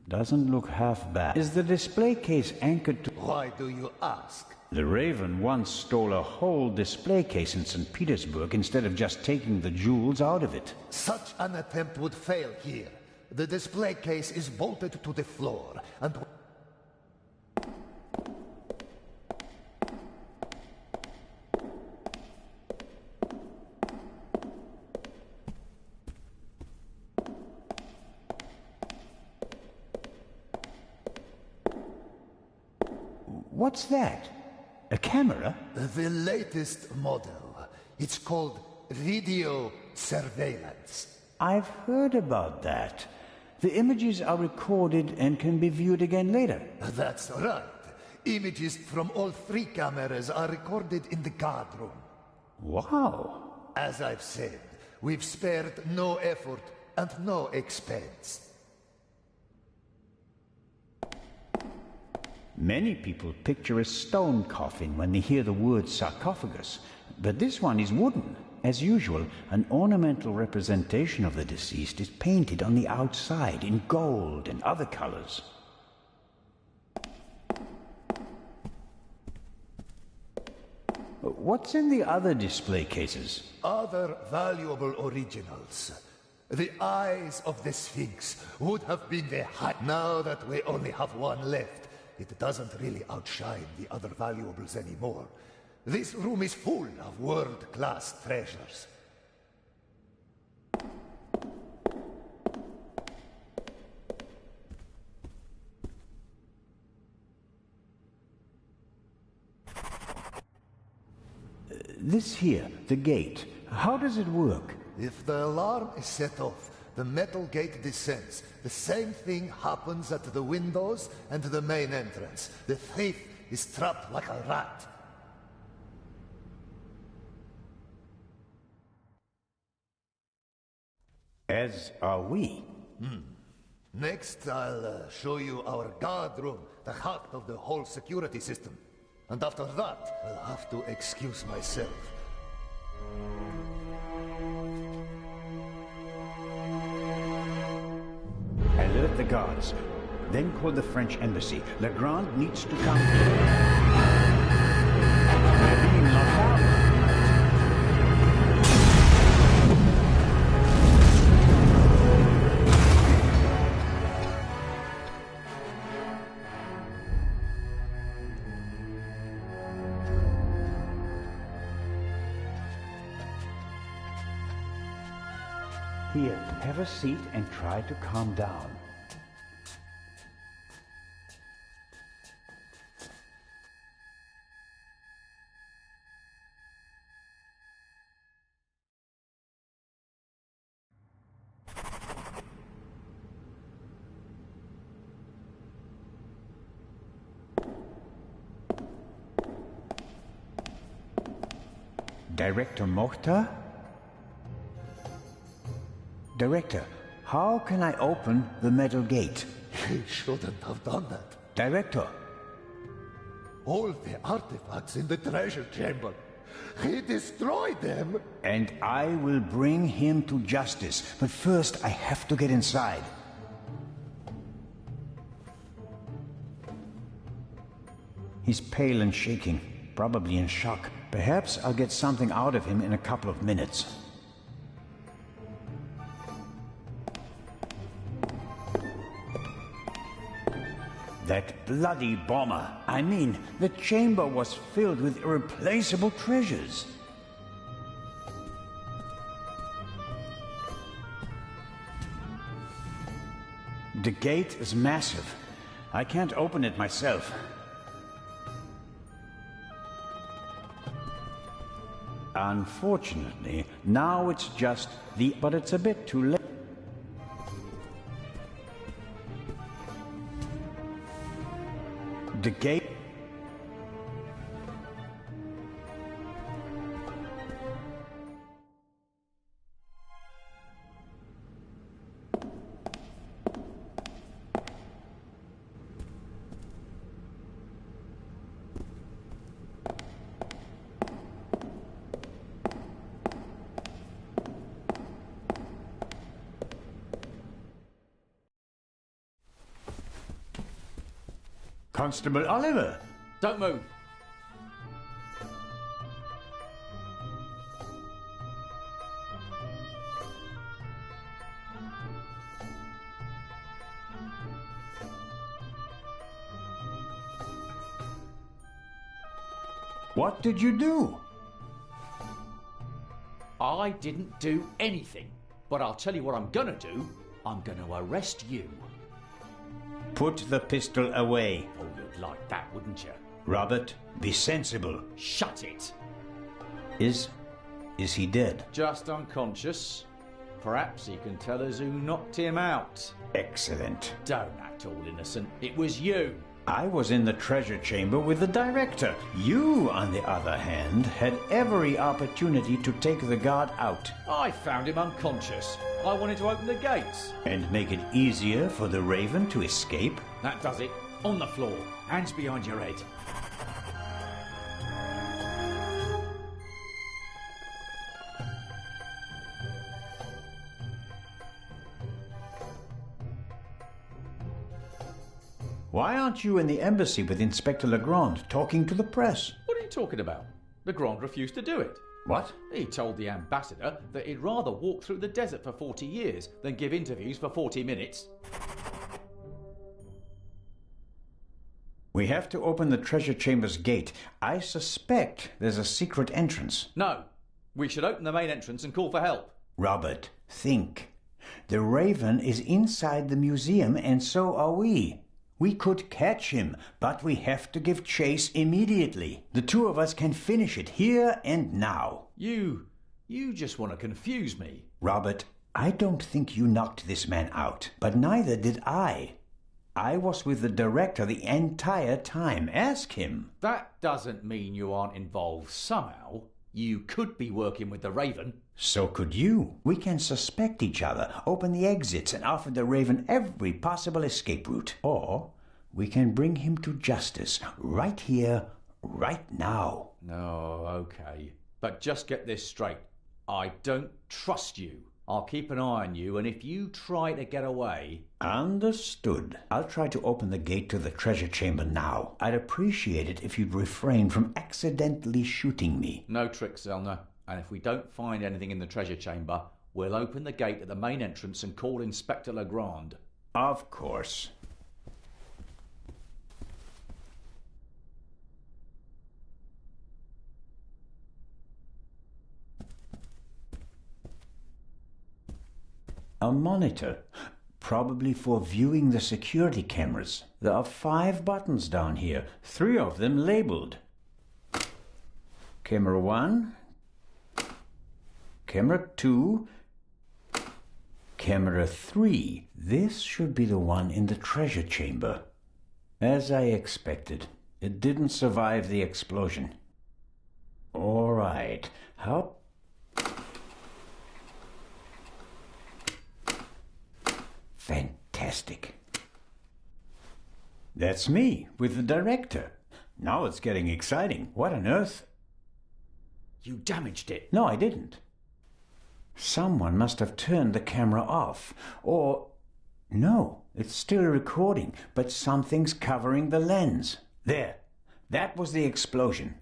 [SPEAKER 2] Doesn't look half bad. Is the display case anchored to...
[SPEAKER 7] Why do you ask?
[SPEAKER 2] The Raven once stole a whole display case in St. Petersburg instead of just taking the jewels out of it.
[SPEAKER 7] Such an attempt would fail here. The display case is bolted to the floor, and...
[SPEAKER 2] What's that? A camera?
[SPEAKER 7] The latest model. It's called video surveillance.
[SPEAKER 2] I've heard about that. The images are recorded and can be viewed again later.
[SPEAKER 7] That's right. Images from all 3 cameras are recorded in the guard room.
[SPEAKER 2] Wow.
[SPEAKER 7] As I've said, we've spared no effort and no expense.
[SPEAKER 2] Many people picture a stone coffin when they hear the word sarcophagus, but this one is wooden. As usual, an ornamental representation of the deceased is painted on the outside in gold and other colors. What's in the other display cases?
[SPEAKER 7] Other valuable originals. The eyes of the Sphinx would have been the height. Now that we only have one left, it doesn't really outshine the other valuables anymore. This room is full of world-class treasures.
[SPEAKER 2] This here, the gate, how does it work?
[SPEAKER 7] If the alarm is set off, the metal gate descends. The same thing happens at the windows and the main entrance. The thief is trapped like a rat.
[SPEAKER 2] As are we.
[SPEAKER 7] Next, I'll show you our guard room, the heart of the whole security system. And after that, I'll have to excuse myself.
[SPEAKER 2] Alert the guards. Then call the French embassy. Legrand needs to come. We're being locked out. Here, have a seat and try to calm down. Director Mokhtar? Director, how can I open the metal gate?
[SPEAKER 7] He shouldn't have done that.
[SPEAKER 2] Director!
[SPEAKER 7] All the artifacts in the treasure chamber. He destroyed them!
[SPEAKER 2] And I will bring him to justice. But first, I have to get inside. He's pale and shaking, probably in shock. Perhaps I'll get something out of him in a couple of minutes. That bloody bomber. I mean, the chamber was filled with irreplaceable treasures. The gate is massive. I can't open it myself. Unfortunately, now it's just the... But it's a bit too late. The gate... Constable Oliver!
[SPEAKER 6] Don't move!
[SPEAKER 2] What did you do?
[SPEAKER 6] I didn't do anything. But I'll tell you what I'm gonna do. I'm gonna arrest you.
[SPEAKER 2] Put the pistol away.
[SPEAKER 6] Oh, you'd like that, wouldn't you?
[SPEAKER 2] Robert, be sensible.
[SPEAKER 6] Shut it!
[SPEAKER 2] Is he dead?
[SPEAKER 6] Just unconscious. Perhaps he can tell us who knocked him out.
[SPEAKER 2] Excellent.
[SPEAKER 6] Don't act all innocent. It was you.
[SPEAKER 2] I was in the treasure chamber with the director. You, on the other hand, had every opportunity to take the guard out.
[SPEAKER 6] I found him unconscious. I wanted to open the gates.
[SPEAKER 2] And make it easier for the Raven to escape?
[SPEAKER 6] That does it. On the floor. Hands behind your head.
[SPEAKER 2] Why aren't you in the embassy with Inspector Legrand talking to the press?
[SPEAKER 6] What are you talking about? Legrand refused to do it.
[SPEAKER 2] What?
[SPEAKER 6] He told the ambassador that he'd rather walk through the desert for 40 years than give interviews for 40 minutes.
[SPEAKER 2] We have to open the treasure chamber's gate. I suspect there's a secret entrance.
[SPEAKER 6] No. We should open the main entrance and call for help.
[SPEAKER 2] Robert, think. The Raven is inside the museum, and so are we. We could catch him, but we have to give chase immediately. The two of us can finish it here and now.
[SPEAKER 6] You just want to confuse me.
[SPEAKER 2] Robert, I don't think you knocked this man out, but neither did I. I was with the director the entire time. Ask him.
[SPEAKER 6] That doesn't mean you aren't involved somehow. You could be working with the Raven.
[SPEAKER 2] So could you. We can suspect each other, open the exits, and offer the Raven every possible escape route. Or we can bring him to justice right here, right now.
[SPEAKER 6] Oh, okay. But just get this straight. I don't trust you. I'll keep an eye on you, and if you try to get away...
[SPEAKER 2] Understood. I'll try to open the gate to the treasure chamber now. I'd appreciate it if you'd refrain from accidentally shooting me.
[SPEAKER 6] No tricks, Zelna. And if we don't find anything in the treasure chamber, we'll open the gate at the main entrance and call Inspector Legrand.
[SPEAKER 2] Of course. A monitor, probably for viewing the security cameras. There are 5 buttons down here, 3 of them labeled. Camera 1, Camera 2, Camera 3. This should be the one in the treasure chamber. As I expected, it didn't survive the explosion. All right, how... Fantastic. That's me, with the director. Now it's getting exciting. What on earth?
[SPEAKER 6] You damaged it.
[SPEAKER 2] No, I didn't. Someone must have turned the camera off. Or... No, it's still recording, but something's covering the lens. There. That was the explosion.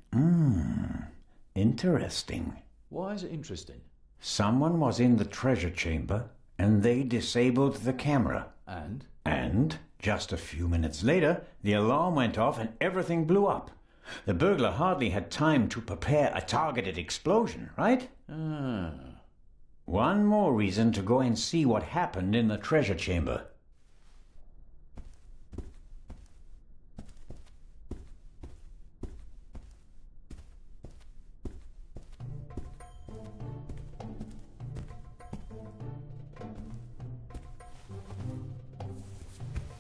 [SPEAKER 2] Interesting.
[SPEAKER 6] Why is it interesting?
[SPEAKER 2] Someone was in the treasure chamber, and they disabled the camera. And, just a few minutes later, the alarm went off and everything blew up. The burglar hardly had time to prepare a targeted explosion, right? One more reason to go and see what happened in the treasure chamber.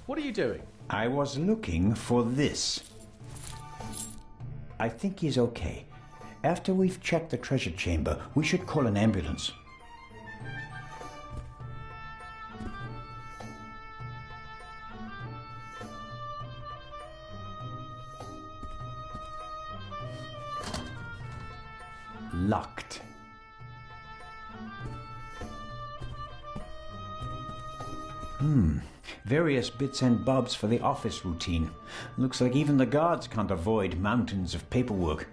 [SPEAKER 6] What are you doing?
[SPEAKER 2] I was looking for this. I think he's okay. After we've checked the treasure chamber, we should call an ambulance. Locked. Various bits and bobs for the office routine. Looks like even the guards can't avoid mountains of paperwork.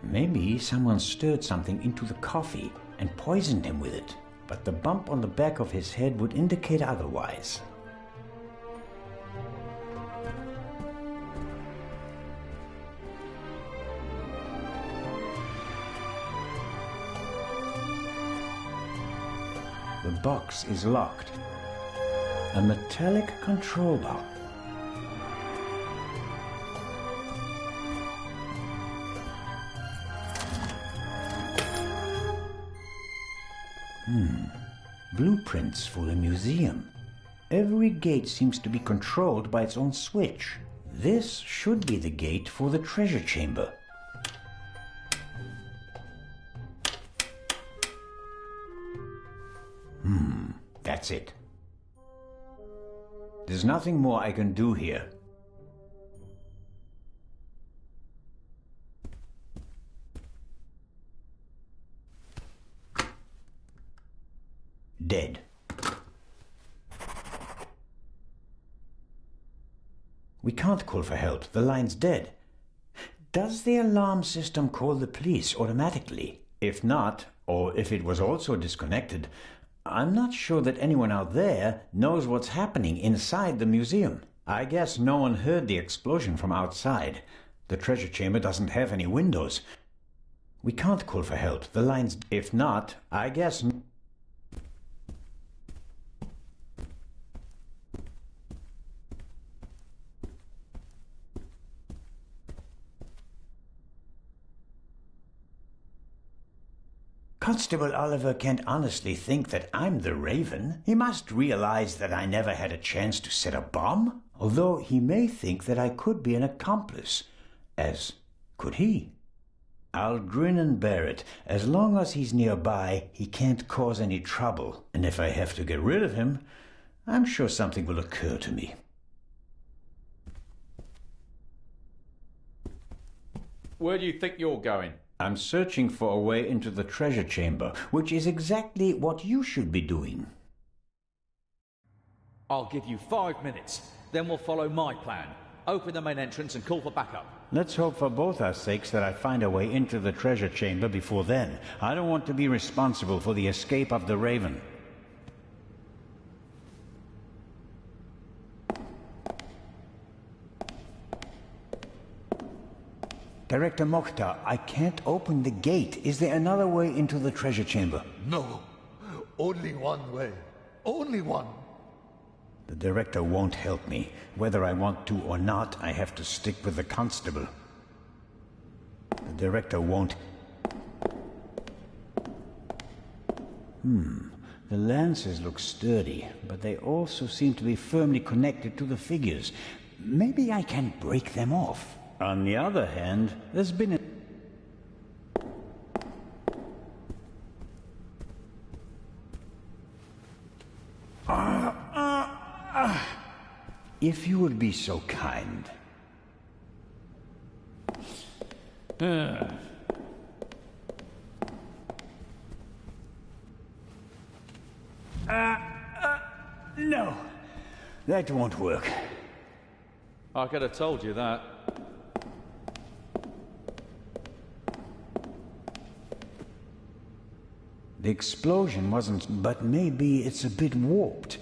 [SPEAKER 2] Maybe someone stirred something into the coffee and poisoned him with it, but the bump on the back of his head would indicate otherwise. The box is locked. A metallic control lock. Blueprints for the museum. Every gate seems to be controlled by its own switch. This should be the gate for the treasure chamber. That's it. There's nothing more I can do here. Dead. We can't call for help. The line's dead. Does the alarm system call the police automatically? If not, or if it was also disconnected, I'm not sure that anyone out there knows what's happening inside the museum. I guess no one heard the explosion from outside. The treasure chamber doesn't have any windows. We can't call for help. The line's... If not, I guess... Constable Oliver can't honestly think that I'm the Raven. He must realize that I never had a chance to set a bomb, although he may think that I could be an accomplice, as could he. I'll grin and bear it. As long as he's nearby, he can't cause any trouble, and if I have to get rid of him, I'm sure something will occur to me.
[SPEAKER 6] Where do you think you're going?
[SPEAKER 2] I'm searching for a way into the treasure chamber, which is exactly what you should be doing.
[SPEAKER 6] I'll give you 5 minutes. Then we'll follow my plan. Open the main entrance and call for backup.
[SPEAKER 2] Let's hope for both our sakes that I find a way into the treasure chamber before then. I don't want to be responsible for the escape of the Raven. Director Mokhtar, I can't open the gate. Is there another way into the treasure chamber?
[SPEAKER 7] No. Only one way. Only one.
[SPEAKER 2] The director won't help me. Whether I want to or not, I have to stick with the constable. The director won't... The lances look sturdy, but they also seem to be firmly connected to the figures. Maybe I can break them off. On the other hand, there's been If you would be so kind. No, that won't work.
[SPEAKER 6] I could have told you that.
[SPEAKER 2] The explosion wasn't, but maybe it's a bit warped.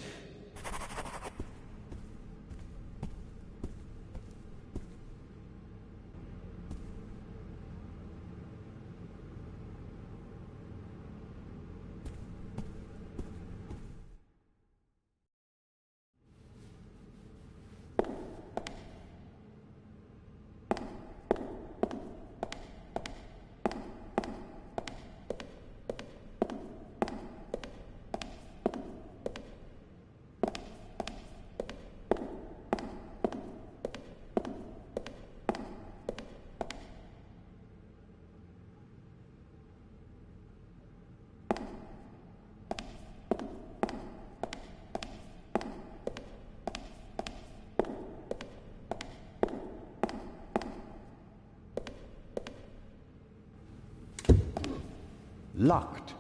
[SPEAKER 2] Locked.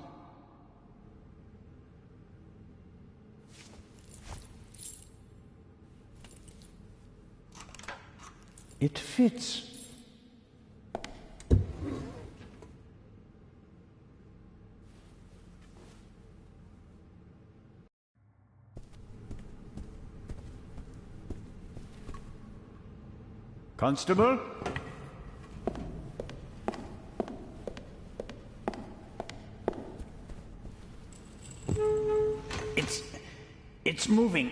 [SPEAKER 2] It fits. Constable? It's moving.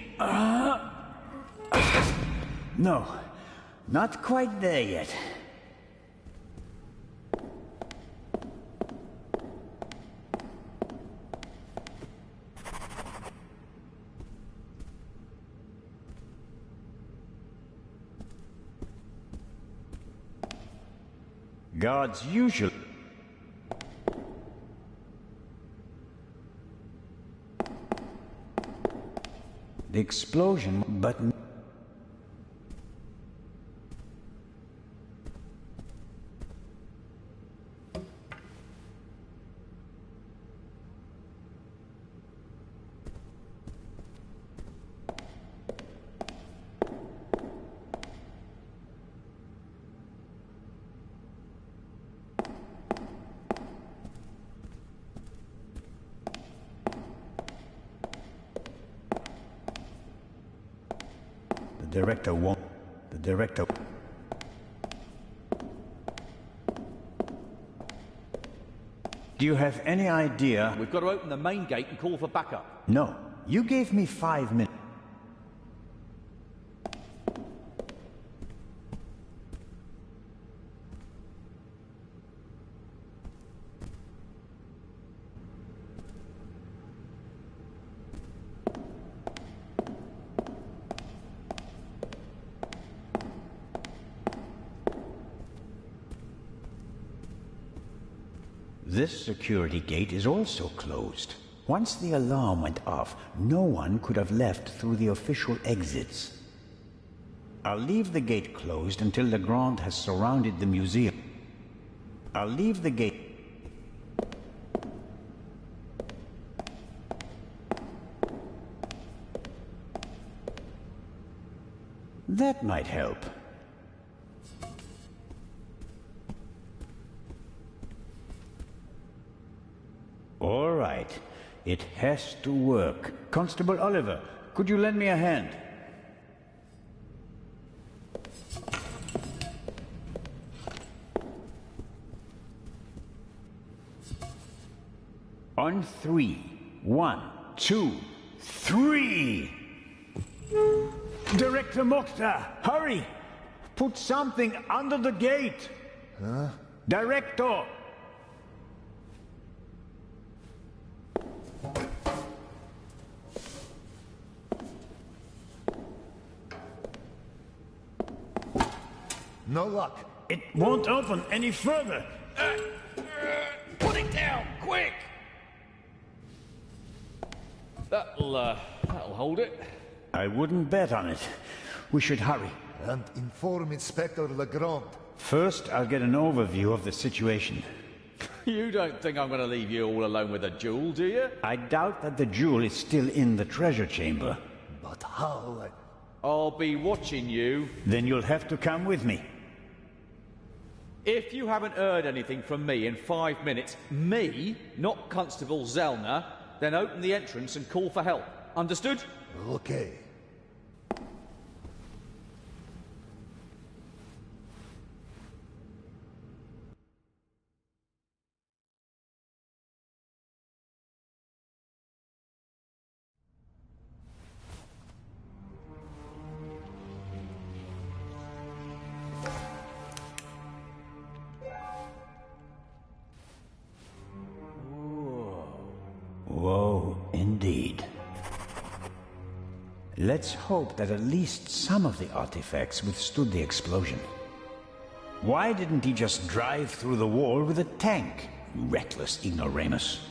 [SPEAKER 2] No, not quite there yet. Guards usually... The explosion button. The director won't. The director... Do you have any idea?
[SPEAKER 6] We've got to open the main gate and call for backup.
[SPEAKER 2] No. You gave me 5 minutes. This security gate is also closed. Once the alarm went off, no one could have left through the official exits. I'll leave the gate closed until Legrand has surrounded the museum. I'll leave the gate... That might help. All right. It has to work. Constable Oliver, could you lend me a hand? On 3. 1, 2, 3! Director Mokhtar, hurry! Put something under the gate!
[SPEAKER 7] Huh?
[SPEAKER 2] Director!
[SPEAKER 7] No luck.
[SPEAKER 2] It won't open any further.
[SPEAKER 4] Put it down, quick! That'll hold it.
[SPEAKER 2] I wouldn't bet on it. We should hurry.
[SPEAKER 7] And inform Inspector Legrand.
[SPEAKER 2] First, I'll get an overview of the situation.
[SPEAKER 6] You don't think I'm going to leave you all alone with a jewel, do you?
[SPEAKER 2] I doubt that the jewel is still in the treasure chamber.
[SPEAKER 7] But how?
[SPEAKER 6] I'll be watching you.
[SPEAKER 2] Then you'll have to come with me.
[SPEAKER 6] If you haven't heard anything from me in 5 minutes, me, not Constable Zellner, then open the entrance and call for help. Understood?
[SPEAKER 7] Okay.
[SPEAKER 2] Whoa, indeed. Let's hope that at least some of the artifacts withstood the explosion. Why didn't he just drive through the wall with a tank? Reckless ignoramus.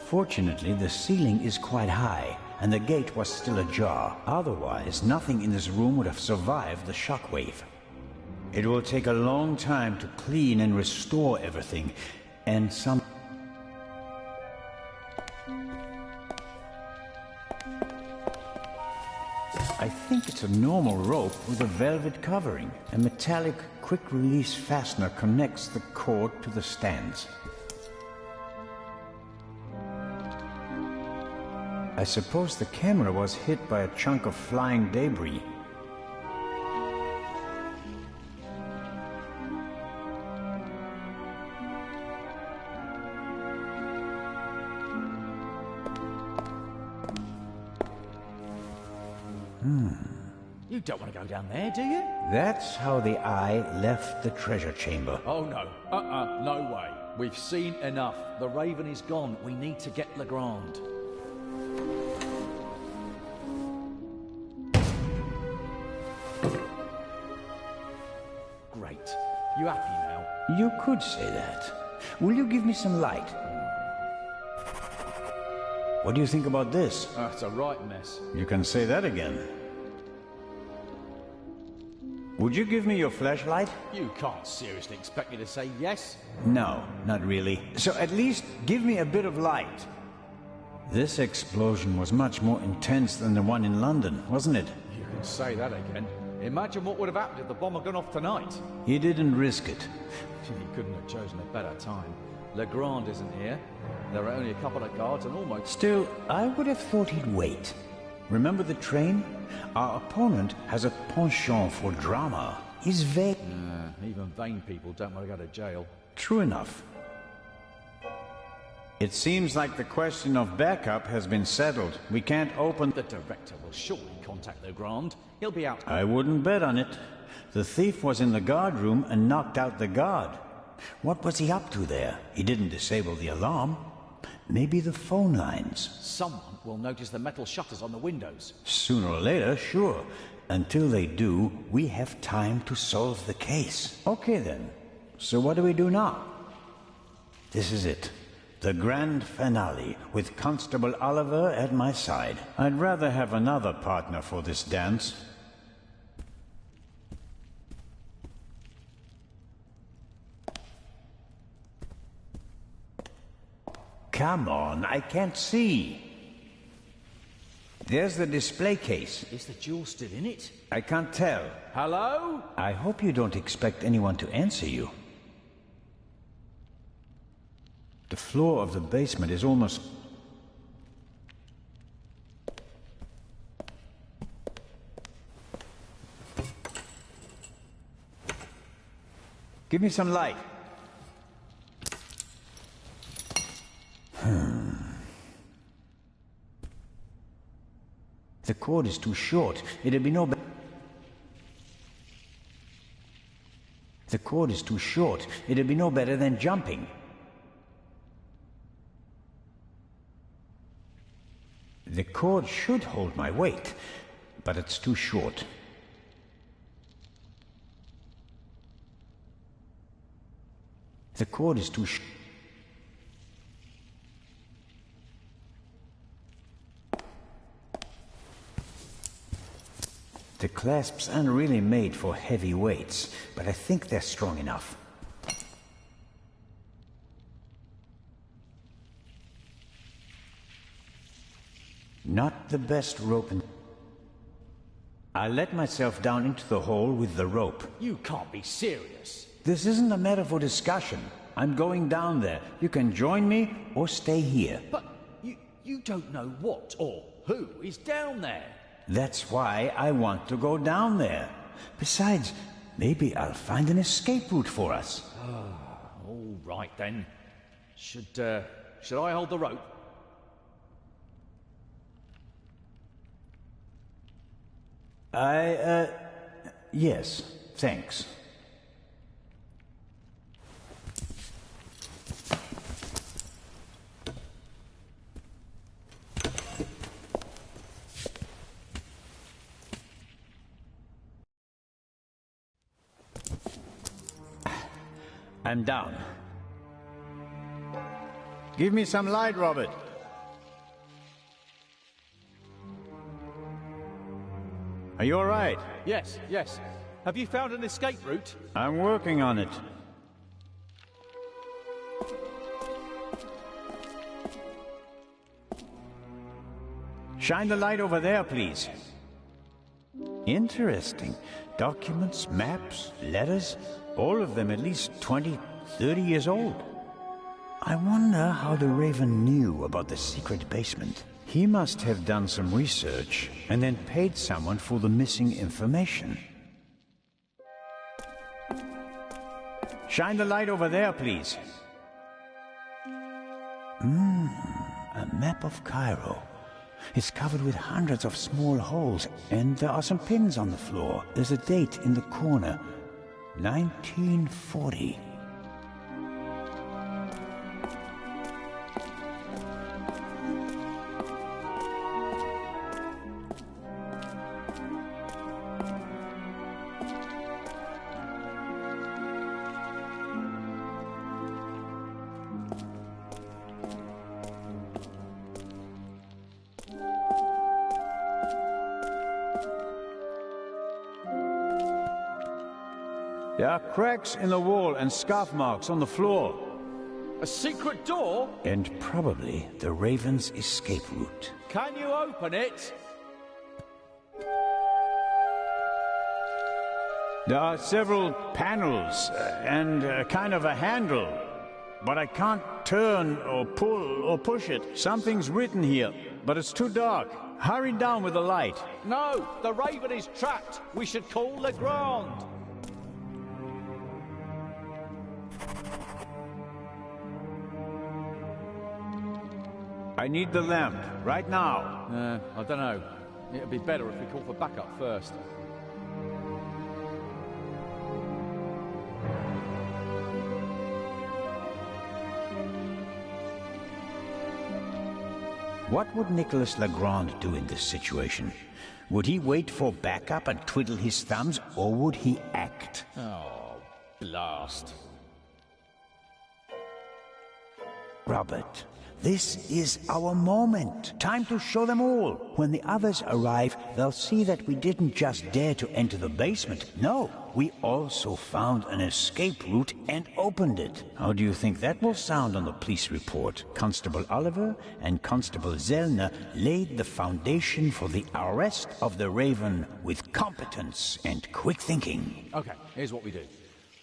[SPEAKER 2] Fortunately, the ceiling is quite high, and the gate was still ajar. Otherwise, nothing in this room would have survived the shockwave. It will take a long time to clean and restore everything, and some... I think it's a normal rope with a velvet covering. A metallic quick-release fastener connects the cord to the stands. I suppose the camera was hit by a chunk of flying debris.
[SPEAKER 6] You don't want to go down there, do you?
[SPEAKER 2] That's how the eye left the treasure chamber.
[SPEAKER 6] Oh, no. No way. We've seen enough. The Raven is gone. We need to get Legrand. Great. You happy now?
[SPEAKER 2] You could say that. Will you give me some light? What do you think about this?
[SPEAKER 6] That's a right mess.
[SPEAKER 2] You can say that again. Would you give me your flashlight?
[SPEAKER 6] You can't seriously expect me to say yes.
[SPEAKER 2] No, not really. So at least give me a bit of light. This explosion was much more intense than the one in London, wasn't it?
[SPEAKER 6] You can say that again. Imagine what would have happened if the bomb had gone off tonight.
[SPEAKER 2] He didn't risk it.
[SPEAKER 6] He couldn't have chosen a better time. Legrand isn't here. There are only a couple of guards and almost...
[SPEAKER 2] Still, I would have thought he'd wait. Remember the train? Our opponent has a penchant for drama. He's vain.
[SPEAKER 6] Even vain people don't want to go to jail.
[SPEAKER 2] True enough. It seems like the question of backup has been settled. We can't open...
[SPEAKER 6] The director will surely contact Legrand. He'll be out...
[SPEAKER 2] I wouldn't bet on it. The thief was in the guard room and knocked out the guard. What was he up to there? He didn't disable the alarm. Maybe the phone lines.
[SPEAKER 6] Someone will notice the metal shutters on the windows.
[SPEAKER 2] Sooner or later, sure. Until they do, we have time to solve the case. Okay then. So what do we do now? This is it. The grand finale, with Constable Oliver at my side. I'd rather have another partner for this dance. Come on, I can't see. There's the display case.
[SPEAKER 6] Is the jewel still in it?
[SPEAKER 2] I can't tell.
[SPEAKER 6] Hello?
[SPEAKER 2] I hope you don't expect anyone to answer you. The floor of the basement is almost... Give me some light. The cord is too short. It'd be no better. The cord is too short. It'd be no better than jumping. The cord should hold my weight, but it's too short. The cord is too short. The clasps aren't really made for heavy weights, but I think they're strong enough. Not the best rope in... I let myself down into the hole with the rope.
[SPEAKER 6] You can't be serious.
[SPEAKER 2] This isn't a matter for discussion. I'm going down there. You can join me or stay here.
[SPEAKER 6] But you don't know what or who is down there.
[SPEAKER 2] That's why I want to go down there. Besides, maybe I'll find an escape route for us.
[SPEAKER 6] All right then. Should I hold the rope?
[SPEAKER 2] Yes, thanks. I'm down. Give me some light, Robert. Are you all right?
[SPEAKER 6] Yes, yes. Have you found an escape route?
[SPEAKER 2] I'm working on it. Shine the light over there, please. Interesting. Documents, maps, letters, all of them at least 20, 30 years old. I wonder how the Raven knew about the secret basement. He must have done some research and then paid someone for the missing information. Shine the light over there, please. A map of Cairo. It's covered with hundreds of small holes, and there are some pins on the floor. There's a date in the corner. 1940. There are cracks in the wall and scuff marks on the floor.
[SPEAKER 6] A secret door?
[SPEAKER 2] And probably the Raven's escape route.
[SPEAKER 6] Can you open it?
[SPEAKER 2] There are several panels and kind of a handle, but I can't turn or pull or push it. Something's written here, but it's too dark. Hurry down with the light.
[SPEAKER 6] No, the Raven is trapped. We should call Legrand.
[SPEAKER 2] I need the lamp, right now.
[SPEAKER 6] I don't know. It'd be better if we call for backup first.
[SPEAKER 2] What would Nicholas Legrand do in this situation? Would he wait for backup and twiddle his thumbs, or would he act?
[SPEAKER 6] Oh, blast.
[SPEAKER 2] Robert, this is our moment. Time to show them all. When the others arrive, they'll see that we didn't just dare to enter the basement. No, we also found an escape route and opened it. How do you think that will sound on the police report? Constable Oliver and Constable Zellner laid the foundation for the arrest of the Raven with competence and quick thinking.
[SPEAKER 6] Okay, here's what we do.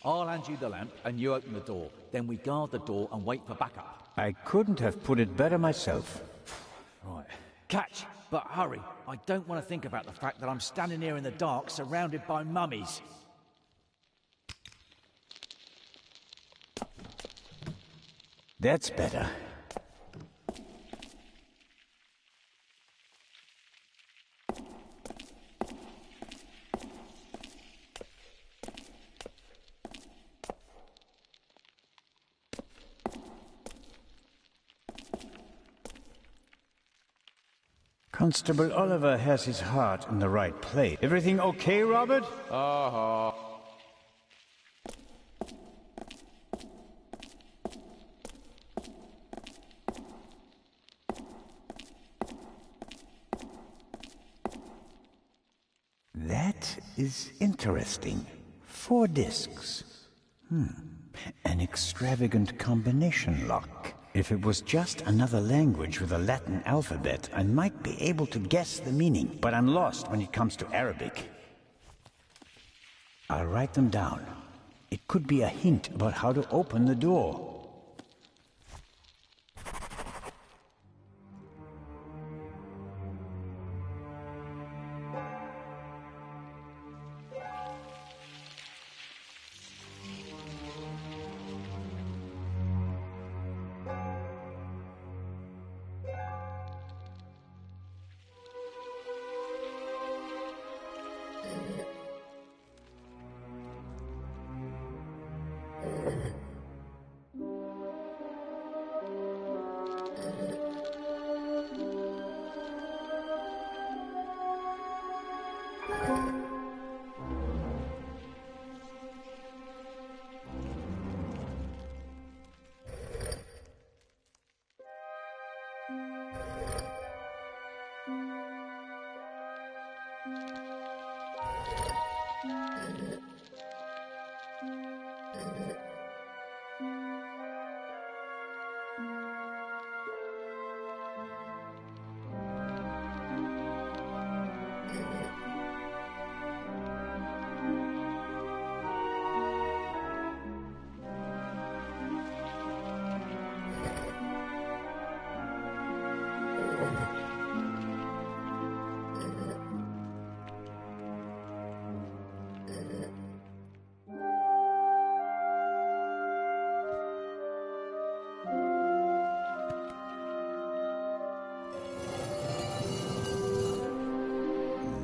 [SPEAKER 6] I'll hand you the lamp and you open the door. Then we guard the door and wait for backup.
[SPEAKER 2] I couldn't have put it better myself.
[SPEAKER 6] Right. Catch, but hurry. I don't want to think about the fact that I'm standing here in the dark surrounded by mummies.
[SPEAKER 2] That's better. Constable Oliver has his heart in the right place. Everything okay, Robert? That is interesting. 4 discs. An extravagant combination lock. If it was just another language with a Latin alphabet, I might be able to guess the meaning, but I'm lost when it comes to Arabic. I'll write them down. It could be a hint about how to open the door.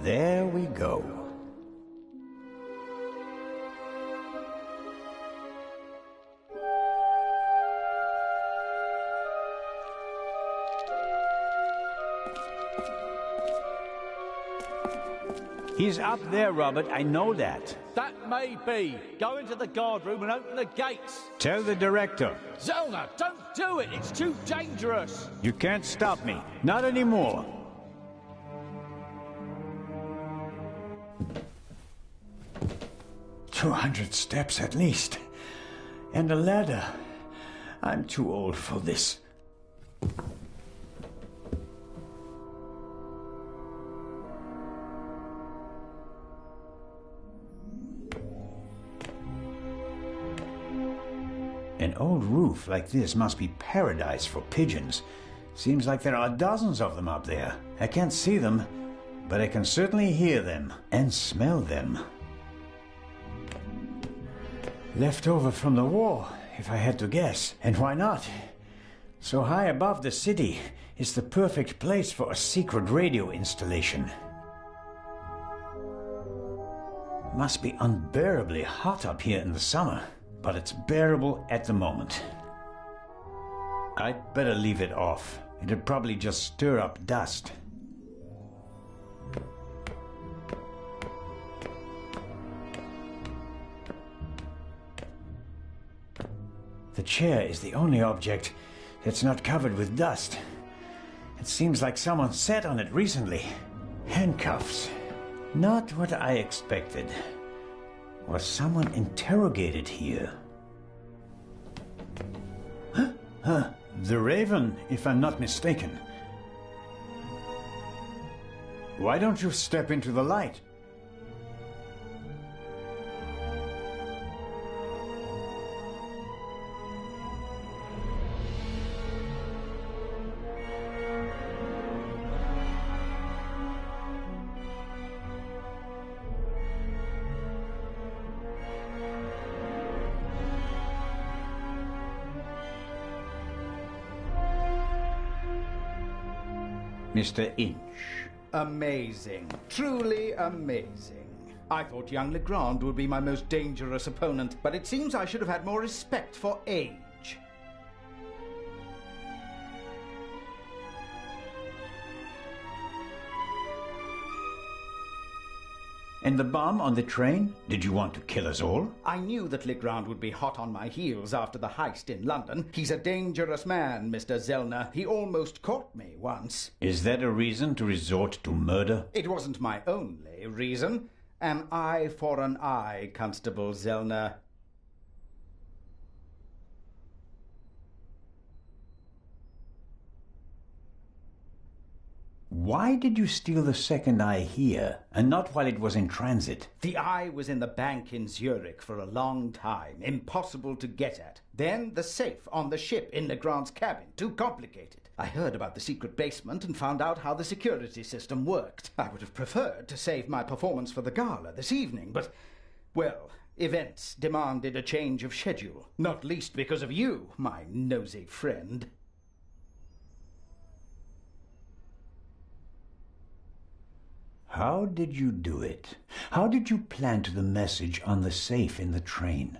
[SPEAKER 2] There we go. He's up there, Robert. I know that.
[SPEAKER 6] That may be. Go into the guard room and open the gates.
[SPEAKER 2] Tell the director.
[SPEAKER 6] Zellner, don't do it. It's too dangerous.
[SPEAKER 2] You can't stop me. Not anymore. "200 steps at least. And a ladder. I'm too old for this." An old roof like this must be paradise for pigeons. Seems like there are dozens of them up there. I can't see them, but I can certainly hear them and smell them. Left over from the war, if I had to guess. And why not? So high above the city, it's the perfect place for a secret radio installation. Must be unbearably hot up here in the summer, but it's bearable at the moment. I'd better leave it off. It'd probably just stir up dust. The chair is the only object that's not covered with dust. It seems like someone sat on it recently. Handcuffs. Not what I expected. Was someone interrogated here? Huh? The Raven, if I'm not mistaken. Why don't you step into the light? Mr. Inch.
[SPEAKER 8] Amazing. Truly amazing. I thought young Legrand would be my most dangerous opponent, but it seems I should have had more respect for age.
[SPEAKER 2] And the bomb on the train? Did you want to kill us all?
[SPEAKER 8] I knew that Legrand would be hot on my heels after the heist in London. He's a dangerous man, Mr. Zellner. He almost caught me once.
[SPEAKER 2] Is that a reason to resort to murder?
[SPEAKER 8] It wasn't my only reason. An eye for an eye, Constable Zellner.
[SPEAKER 2] Why did you steal the second eye here, and not while it was in transit?
[SPEAKER 8] The eye was in the bank in Zurich for a long time, impossible to get at. Then the safe on the ship in Legrand's cabin, too complicated. I heard about the secret basement and found out how the security system worked. I would have preferred to save my performance for the gala this evening, but, well, events demanded a change of schedule. Not least because of you, my nosy friend.
[SPEAKER 2] How did you do it? How did you plant the message on the safe in the train?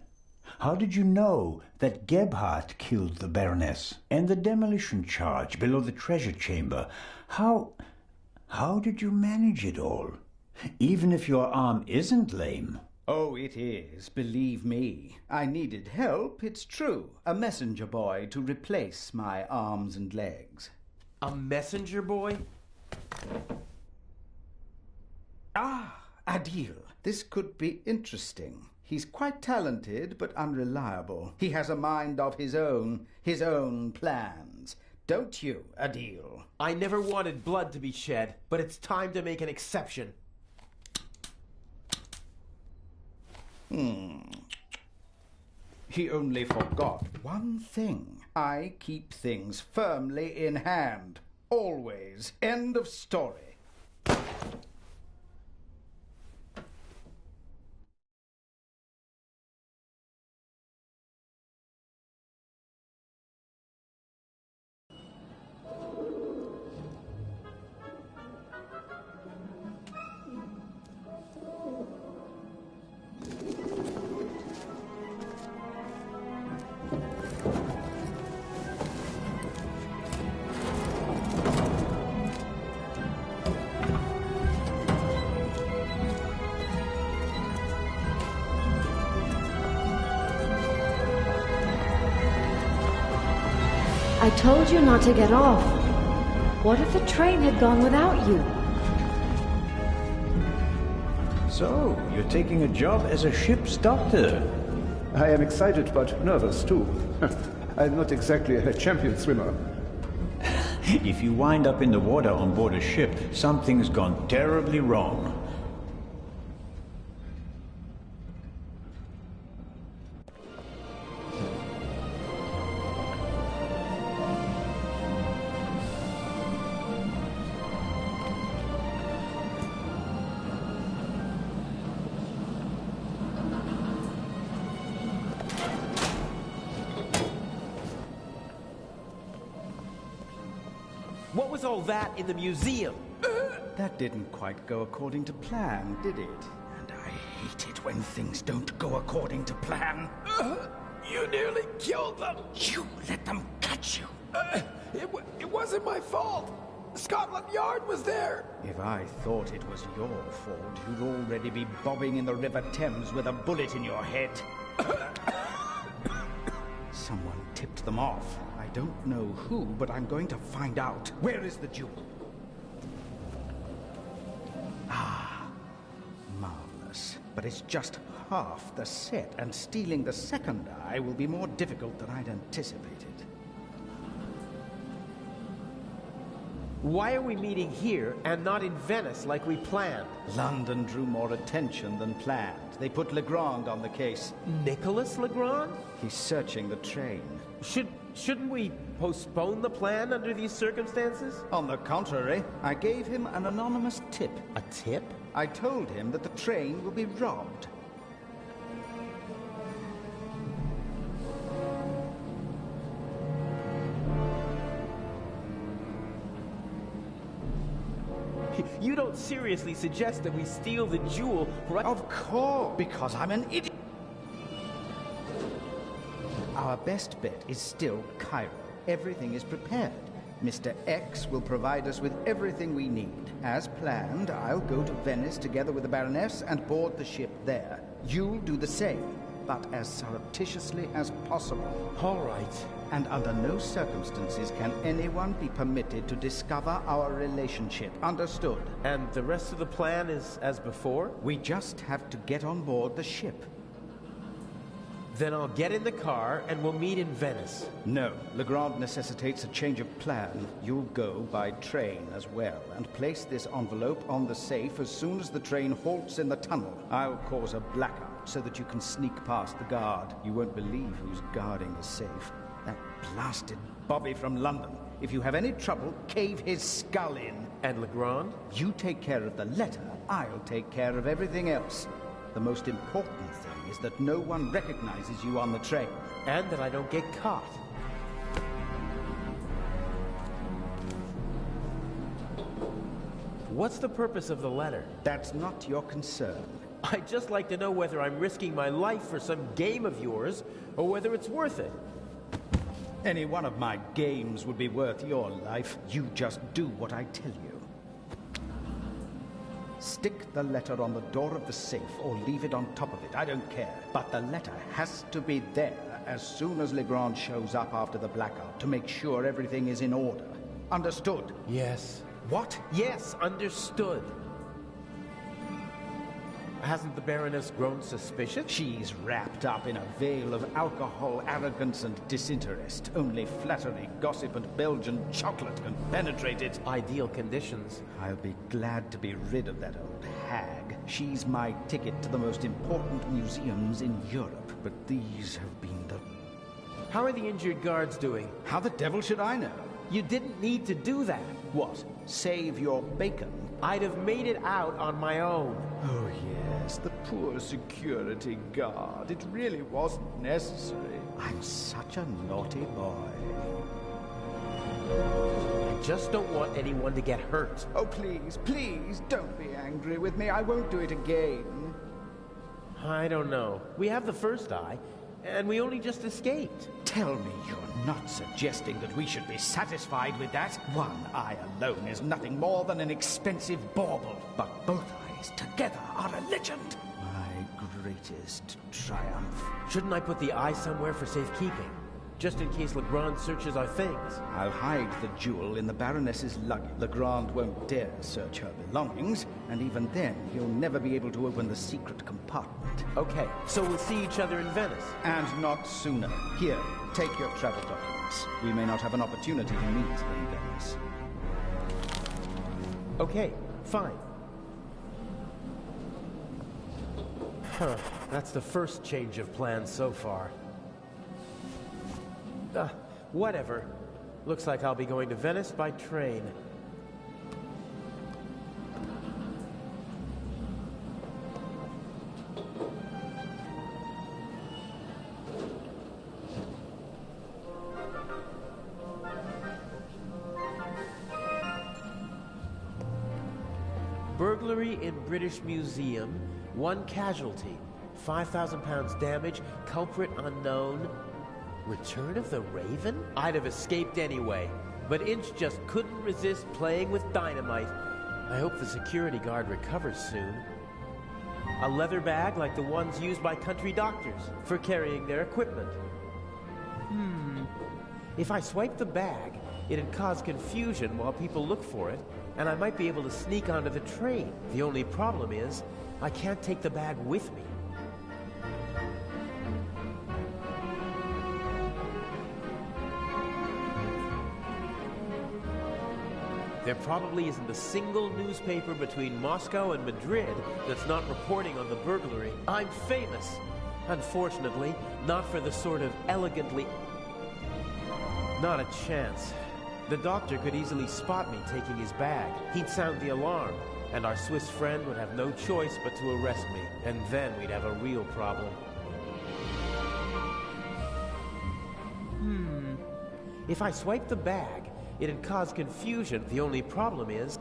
[SPEAKER 2] How did you know that Gebhardt killed the Baroness? And the demolition charge below the treasure chamber? How did you manage it all? Even if your arm isn't lame.
[SPEAKER 8] Oh, it is, believe me. I needed help, it's true. A messenger boy to replace my arms and legs.
[SPEAKER 11] A messenger boy?
[SPEAKER 8] Ah, Adil. This could be interesting. He's quite talented, but unreliable. He has a mind of his own plans. Don't you, Adil?
[SPEAKER 11] I never wanted blood to be shed, but it's time to make an exception.
[SPEAKER 8] He only forgot one thing. I keep things firmly in hand. Always. End of story.
[SPEAKER 9] I told you not to get off. What if the train had gone without you?
[SPEAKER 2] So, you're taking a job as a ship's doctor.
[SPEAKER 1] I am excited but nervous too. I'm not exactly a champion swimmer.
[SPEAKER 2] If you wind up in the water on board a ship, something's gone terribly wrong.
[SPEAKER 11] What was all that in the museum?
[SPEAKER 8] That didn't quite go according to plan, did it? And I hate it when things don't go according to plan.
[SPEAKER 12] You nearly killed them.
[SPEAKER 8] You let them catch you.
[SPEAKER 12] It wasn't my fault. Scotland Yard was there.
[SPEAKER 8] If I thought it was your fault, you'd already be bobbing in the River Thames with a bullet in your head. Someone tipped them off. I don't know who, but I'm going to find out. Where is the jewel? Ah, marvelous. But it's just half the set, and stealing the second eye will be more difficult than I'd anticipated.
[SPEAKER 11] Why are we meeting here and not in Venice like we planned?
[SPEAKER 8] London drew more attention than planned. They put Legrand on the case.
[SPEAKER 11] Nicholas Legrand?
[SPEAKER 8] He's searching the train.
[SPEAKER 11] Shouldn't we postpone the plan under these circumstances?
[SPEAKER 8] On the contrary, I gave him an anonymous tip.
[SPEAKER 11] A tip?
[SPEAKER 8] I told him that the train will be robbed.
[SPEAKER 11] You don't seriously suggest that we steal the jewel, right?
[SPEAKER 8] Of course, because I'm an idiot. Our best bet is still Cairo. Everything is prepared. Mr. X will provide us with everything we need. As planned, I'll go to Venice together with the Baroness and board the ship there. You'll do the same, but as surreptitiously as possible.
[SPEAKER 11] All right.
[SPEAKER 8] And under no circumstances can anyone be permitted to discover our relationship. Understood?
[SPEAKER 11] And the rest of the plan is as before?
[SPEAKER 8] We just have to get on board the ship.
[SPEAKER 11] Then I'll get in the car and we'll meet in Venice.
[SPEAKER 8] No, Legrand necessitates a change of plan. You'll go by train as well, and place this envelope on the safe as soon as the train halts in the tunnel. I'll cause a blackout so that you can sneak past the guard. You won't believe who's guarding the safe. That blasted Bobby from London. If you have any trouble, cave his skull in.
[SPEAKER 11] And Legrand?
[SPEAKER 8] You take care of the letter. I'll take care of everything else. The most important thing is that no one recognizes you on the train.
[SPEAKER 11] And that I don't get caught. What's the purpose of the letter?
[SPEAKER 8] That's not your concern.
[SPEAKER 11] I'd just like to know whether I'm risking my life for some game of yours, or whether it's worth it.
[SPEAKER 8] Any one of my games would be worth your life. You just do what I tell you. Stick the letter on the door of the safe or leave it on top of it. I don't care. But the letter has to be there as soon as Legrand shows up after the blackout to make sure everything is in order. Understood?
[SPEAKER 11] Yes.
[SPEAKER 8] What?
[SPEAKER 11] Yes, understood. Hasn't the Baroness grown suspicious?
[SPEAKER 8] She's wrapped up in a veil of alcohol, arrogance, and disinterest. Only flattery, gossip, and Belgian chocolate can penetrate it.
[SPEAKER 11] Ideal conditions.
[SPEAKER 8] I'll be glad to be rid of that old hag. She's my ticket to the most important museums in Europe. But these have been the...
[SPEAKER 11] How are the injured guards doing?
[SPEAKER 8] How the devil should I know?
[SPEAKER 11] You didn't need to do that.
[SPEAKER 8] What? Save your bacon?
[SPEAKER 11] I'd have made it out on my own.
[SPEAKER 8] Oh, yes, the poor security guard. It really wasn't necessary. I'm such a naughty boy.
[SPEAKER 11] I just don't want anyone to get hurt.
[SPEAKER 8] Oh, please, please, don't be angry with me. I won't do it again.
[SPEAKER 11] I don't know. We have the first eye, and we only just escaped.
[SPEAKER 8] Tell me you're not suggesting that we should be satisfied with that? One eye alone is nothing more than an expensive bauble, but both eyes together are a legend. My greatest triumph.
[SPEAKER 11] Shouldn't I put the eye somewhere for safekeeping? Just in case Legrand searches our things.
[SPEAKER 8] I'll hide the jewel in the Baroness's luggage. Legrand won't dare search her belongings, and even then, he'll never be able to open the secret compartment.
[SPEAKER 11] Okay, so we'll see each other in Venice.
[SPEAKER 8] And not sooner. Here, take your travel documents. We may not have an opportunity to meet in Venice.
[SPEAKER 11] Okay, fine. Huh, that's the first change of plans so far. Whatever. Looks like I'll be going to Venice by train. Burglary in British Museum. 1 casualty. £5,000 damage. Culprit unknown. Return of the Raven? I'd have escaped anyway, but Inch just couldn't resist playing with dynamite. I hope the security guard recovers soon. A leather bag like the ones used by country doctors for carrying their equipment. If I swipe the bag, it'd cause confusion while people look for it, and I might be able to sneak onto the train. The only problem is, I can't take the bag with me. There probably isn't a single newspaper between Moscow and Madrid that's not reporting on the burglary. I'm famous. Unfortunately, not for the sort of elegantly... Not a chance. The doctor could easily spot me taking his bag. He'd sound the alarm, and our Swiss friend would have no choice but to arrest me. And then we'd have a real problem. If I swipe the bag, it'd cause confusion. The only problem is...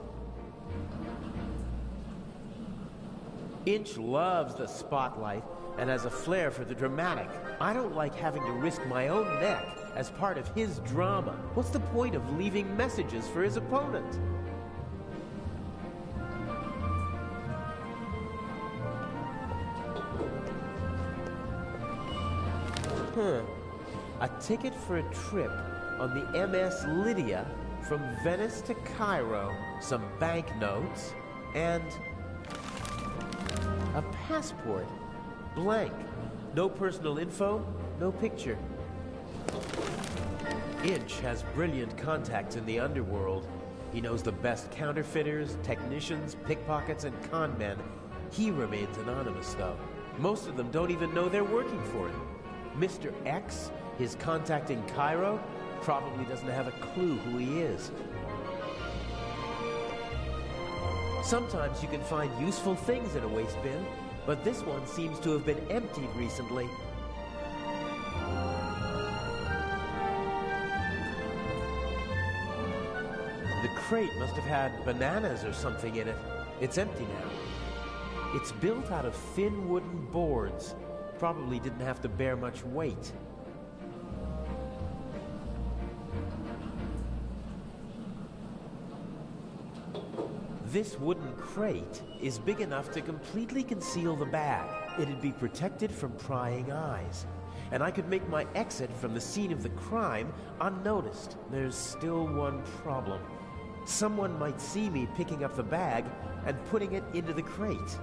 [SPEAKER 11] Inch loves the spotlight and has a flair for the dramatic. I don't like having to risk my own neck as part of his drama. What's the point of leaving messages for his opponent? A ticket for a trip on the MS Lydia from Venice to Cairo, some banknotes, and a passport. Blank. No personal info, no picture. Inch has brilliant contacts in the underworld. He knows the best counterfeiters, technicians, pickpockets, and con men. He remains anonymous, though. Most of them don't even know they're working for him. Mr. X, his contact in Cairo, probably doesn't have a clue who he is. Sometimes you can find useful things in a waste bin, but this one seems to have been emptied recently. The crate must have had bananas or something in it. It's empty now. It's built out of thin wooden boards. Probably didn't have to bear much weight. This wooden crate is big enough to completely conceal the bag. It'd be protected from prying eyes. And I could make my exit from the scene of the crime unnoticed. There's still one problem. Someone might see me picking up the bag and putting it into the crate.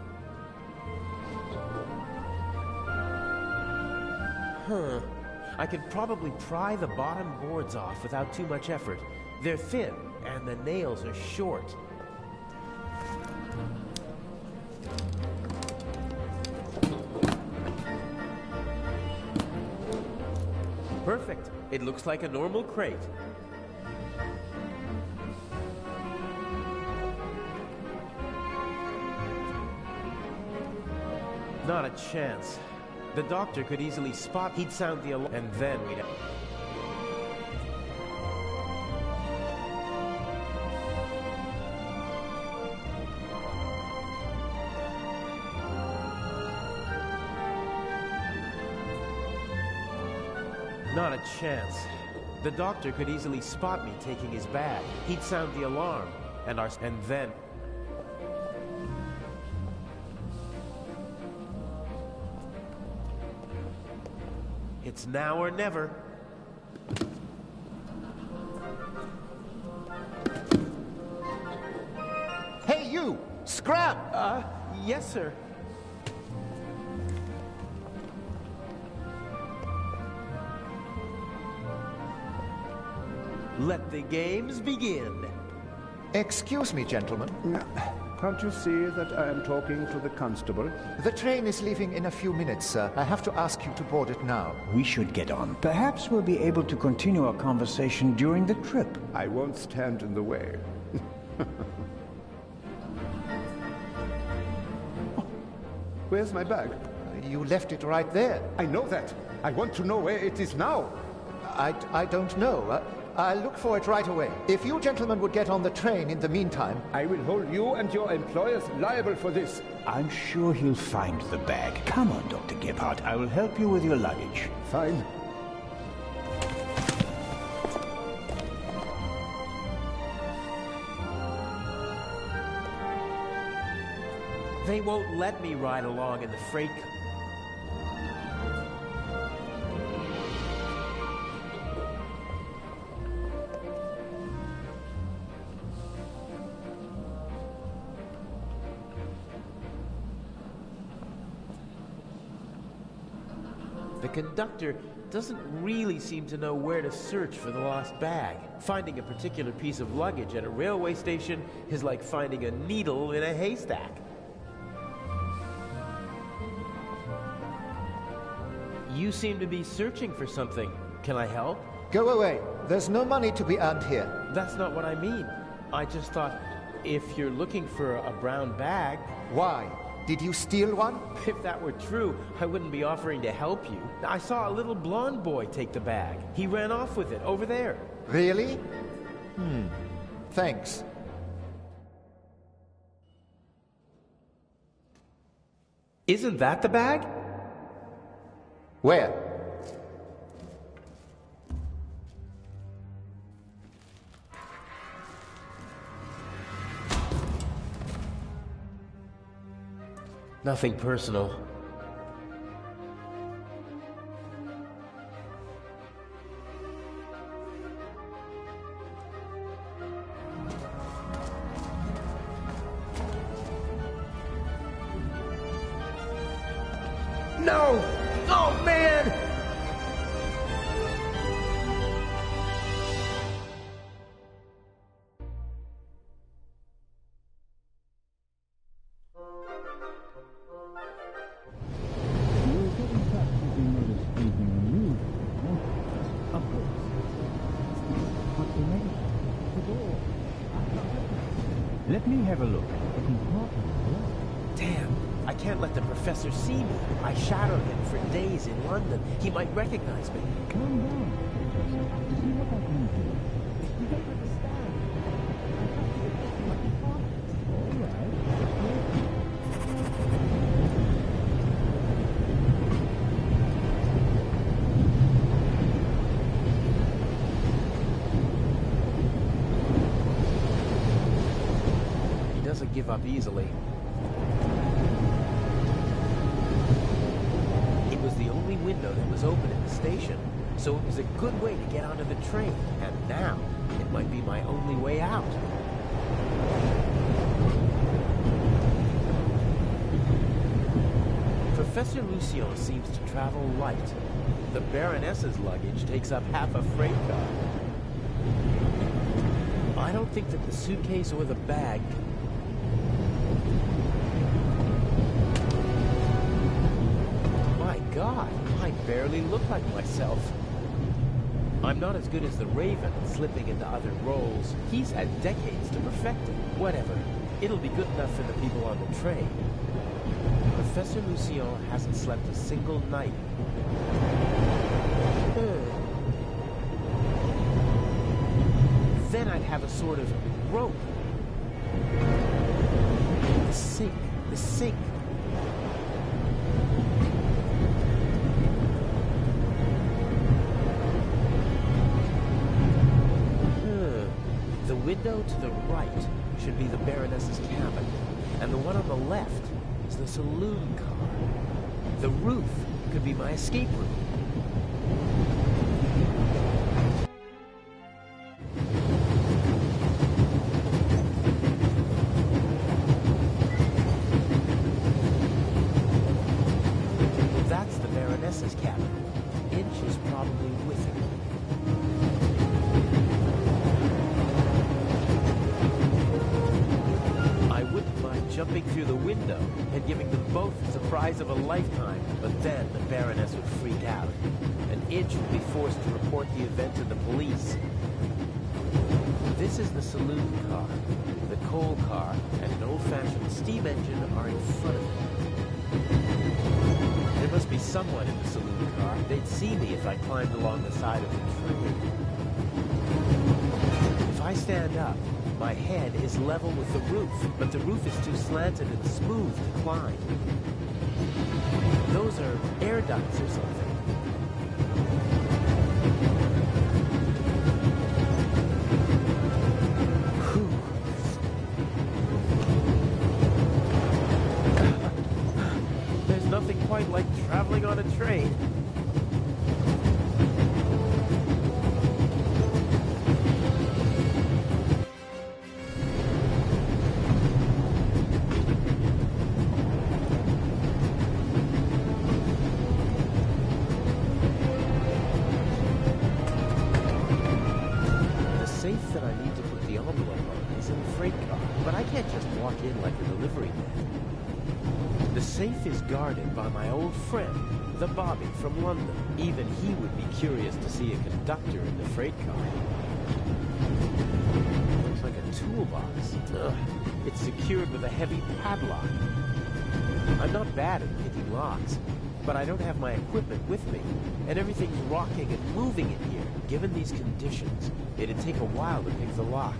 [SPEAKER 11] I could probably pry the bottom boards off without too much effort. They're thin, and the nails are short. Perfect. It looks like a normal crate. Not a chance. The doctor could easily spot. He'd sound the alarm, and then we'd... Not a chance. The doctor could easily spot me taking his bag. He'd sound the alarm, and then... It's now or never.
[SPEAKER 7] Hey, you! Scram!
[SPEAKER 11] Yes, sir. Let the games begin.
[SPEAKER 7] Excuse me, gentlemen.
[SPEAKER 1] Can't you see that I am talking to the constable?
[SPEAKER 7] The train is leaving in a few minutes, sir. I have to ask you to board it now.
[SPEAKER 2] We should get on. Perhaps we'll be able to continue our conversation during the trip.
[SPEAKER 1] I won't stand in the way. Where's my bag?
[SPEAKER 7] You left it right there.
[SPEAKER 1] I know that. I want to know where it is now.
[SPEAKER 7] I don't know. I'll look for it right away. If you gentlemen would get on the train in the meantime...
[SPEAKER 1] I will hold you and your employers liable for this.
[SPEAKER 2] I'm sure he'll find the bag. Come on, Dr. Gebhardt. I will help you with your luggage.
[SPEAKER 1] Fine.
[SPEAKER 11] They won't let me ride along in the freight car. The conductor doesn't really seem to know where to search for the lost bag. Finding a particular piece of luggage at a railway station is like finding a needle in a haystack. You seem to be searching for something. Can I help?
[SPEAKER 13] Go away. There's no money to be earned here.
[SPEAKER 11] That's not what I mean. I just thought, if you're looking for a brown bag...
[SPEAKER 13] Why? Did you steal one?
[SPEAKER 11] If that were true, I wouldn't be offering to help you. I saw a little blonde boy take the bag. He ran off with it, over there.
[SPEAKER 13] Really? Thanks.
[SPEAKER 11] Isn't that the bag?
[SPEAKER 13] Where?
[SPEAKER 11] Nothing personal. No! Oh, man!
[SPEAKER 2] Let me have a look.
[SPEAKER 11] Damn, I can't let the professor see me. I shadowed him for days in London. He might recognize me.
[SPEAKER 2] Calm down, Professor. See what I can do. You don't understand. All right.
[SPEAKER 11] Doesn't give up easily. It was the only window that was open in the station, so it was a good way to get onto the train, and now it might be my only way out. Professor Lucien seems to travel light. The Baroness's luggage takes up half a freight car. I don't think that the suitcase or the bag can... God, I barely look like myself. I'm not as good as the Raven at slipping into other roles. He's had decades to perfect it. Whatever. It'll be good enough for the people on the train. Professor Lucien hasn't slept a single night. Then I'd have a sort of rope. The sink. The sink. The window to the right should be the Baroness's cabin, and the one on the left is the saloon car. The roof could be my escape room. That's the Baroness's cabin. Inch is probably with her. Jumping through the window and giving them both the surprise of a lifetime. But then the Baroness would freak out, and Inch would be forced to report the event to the police. This is the saloon car. The coal car and an old-fashioned steam engine are in front of it. There must be someone in the saloon car. They'd see me if I climbed along the side of the train. If I stand up, my head is level with the roof, but the roof is too slanted and smooth to climb. Those are air ducts or something. Whew. There's nothing quite like traveling on a train. safe is guarded by my old friend, the Bobby from London. Even he would be curious to see a conductor in the freight car. Looks like a toolbox. Ugh. It's secured with a heavy padlock. I'm not bad at picking locks, but I don't have my equipment with me, and everything's rocking and moving in here. Given these conditions, it'd take a while to pick the lock.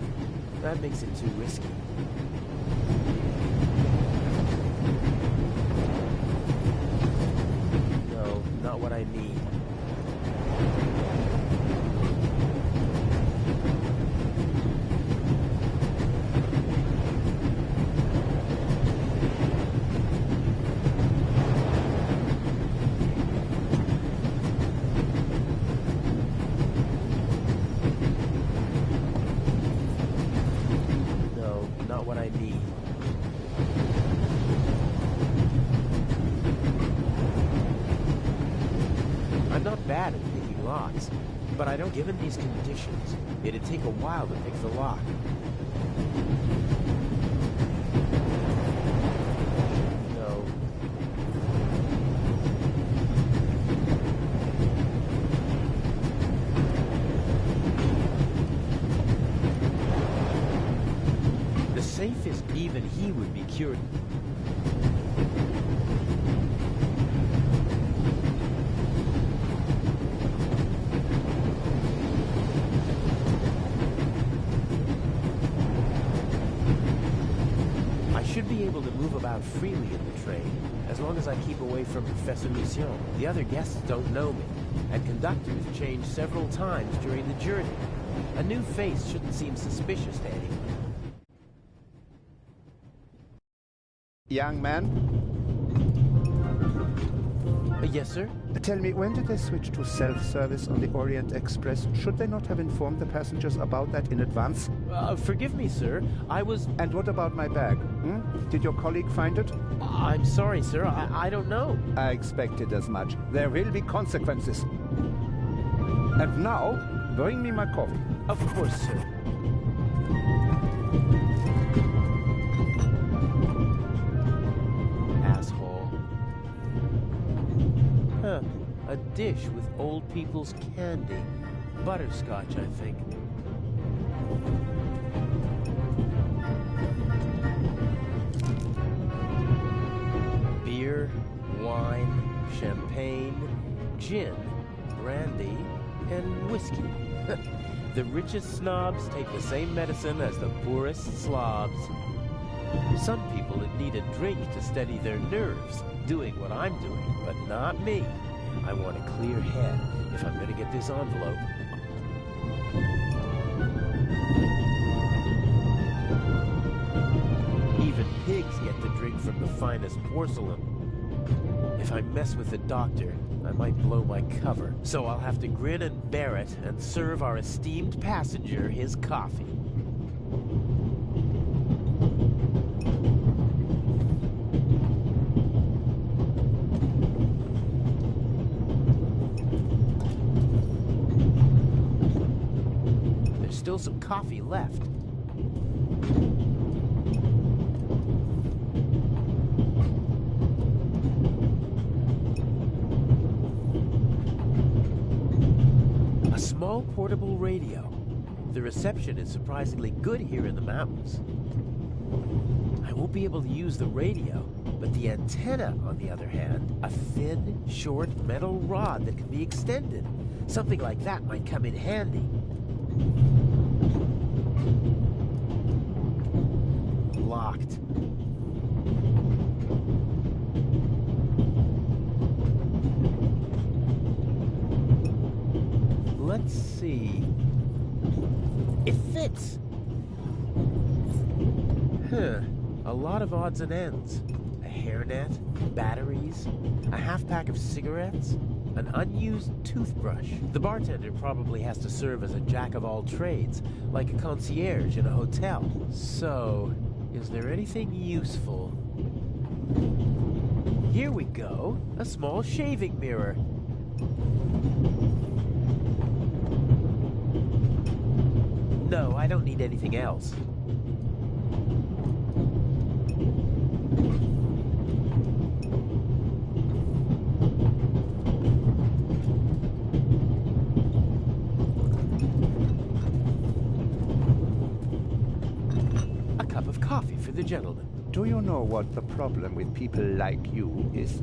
[SPEAKER 11] That makes it too risky. No, not what I need. Bad at picking locks, but I don't. Given these conditions, it'd take a while to pick the lock. No. The safe is even he would be curious. Should be able to move about freely in the train, as long as I keep away from Professor Mission. The other guests don't know me, and conductors change several times during the journey. A new face shouldn't seem suspicious to anyone.
[SPEAKER 14] Young man?
[SPEAKER 11] Yes, sir?
[SPEAKER 14] Tell me, when did they switch to self-service on the Orient Express? Should they not have informed the passengers about that in advance?
[SPEAKER 11] Forgive me, sir. I was...
[SPEAKER 14] And what about my bag? Did your colleague find it?
[SPEAKER 11] I'm sorry, sir. I don't know.
[SPEAKER 14] I expected as much. There will be consequences. And now, bring me my coffee.
[SPEAKER 11] Of course, sir. Asshole. Huh. A dish with old people's candy. Butterscotch, I think. Beer, wine, champagne, gin, brandy, and whiskey. The richest snobs take the same medicine as the poorest slobs. Some people would need a drink to steady their nerves, doing what I'm doing, but not me. I want a clear head if I'm going to get this envelope. Even pigs get to drink from the finest porcelain. If I mess with the doctor, I might blow my cover. So I'll have to grin and bear it and serve our esteemed passenger his coffee. There's still some coffee left. A small portable radio. The reception is surprisingly good here in the mountains. I won't be able to use the radio, but the antenna, on the other hand, a thin, short metal rod that can be extended. Something like that might come in handy. Locked. Let's see. It fits. Huh. A lot of odds and ends. A hairnet, batteries, a half-pack of cigarettes, an unused toothbrush. The bartender probably has to serve as a jack-of-all-trades, like a concierge in a hotel. So, is there anything useful? Here we go. A small shaving mirror. No, I don't need anything else. the gentleman.
[SPEAKER 14] Do you know what the problem with people like you is?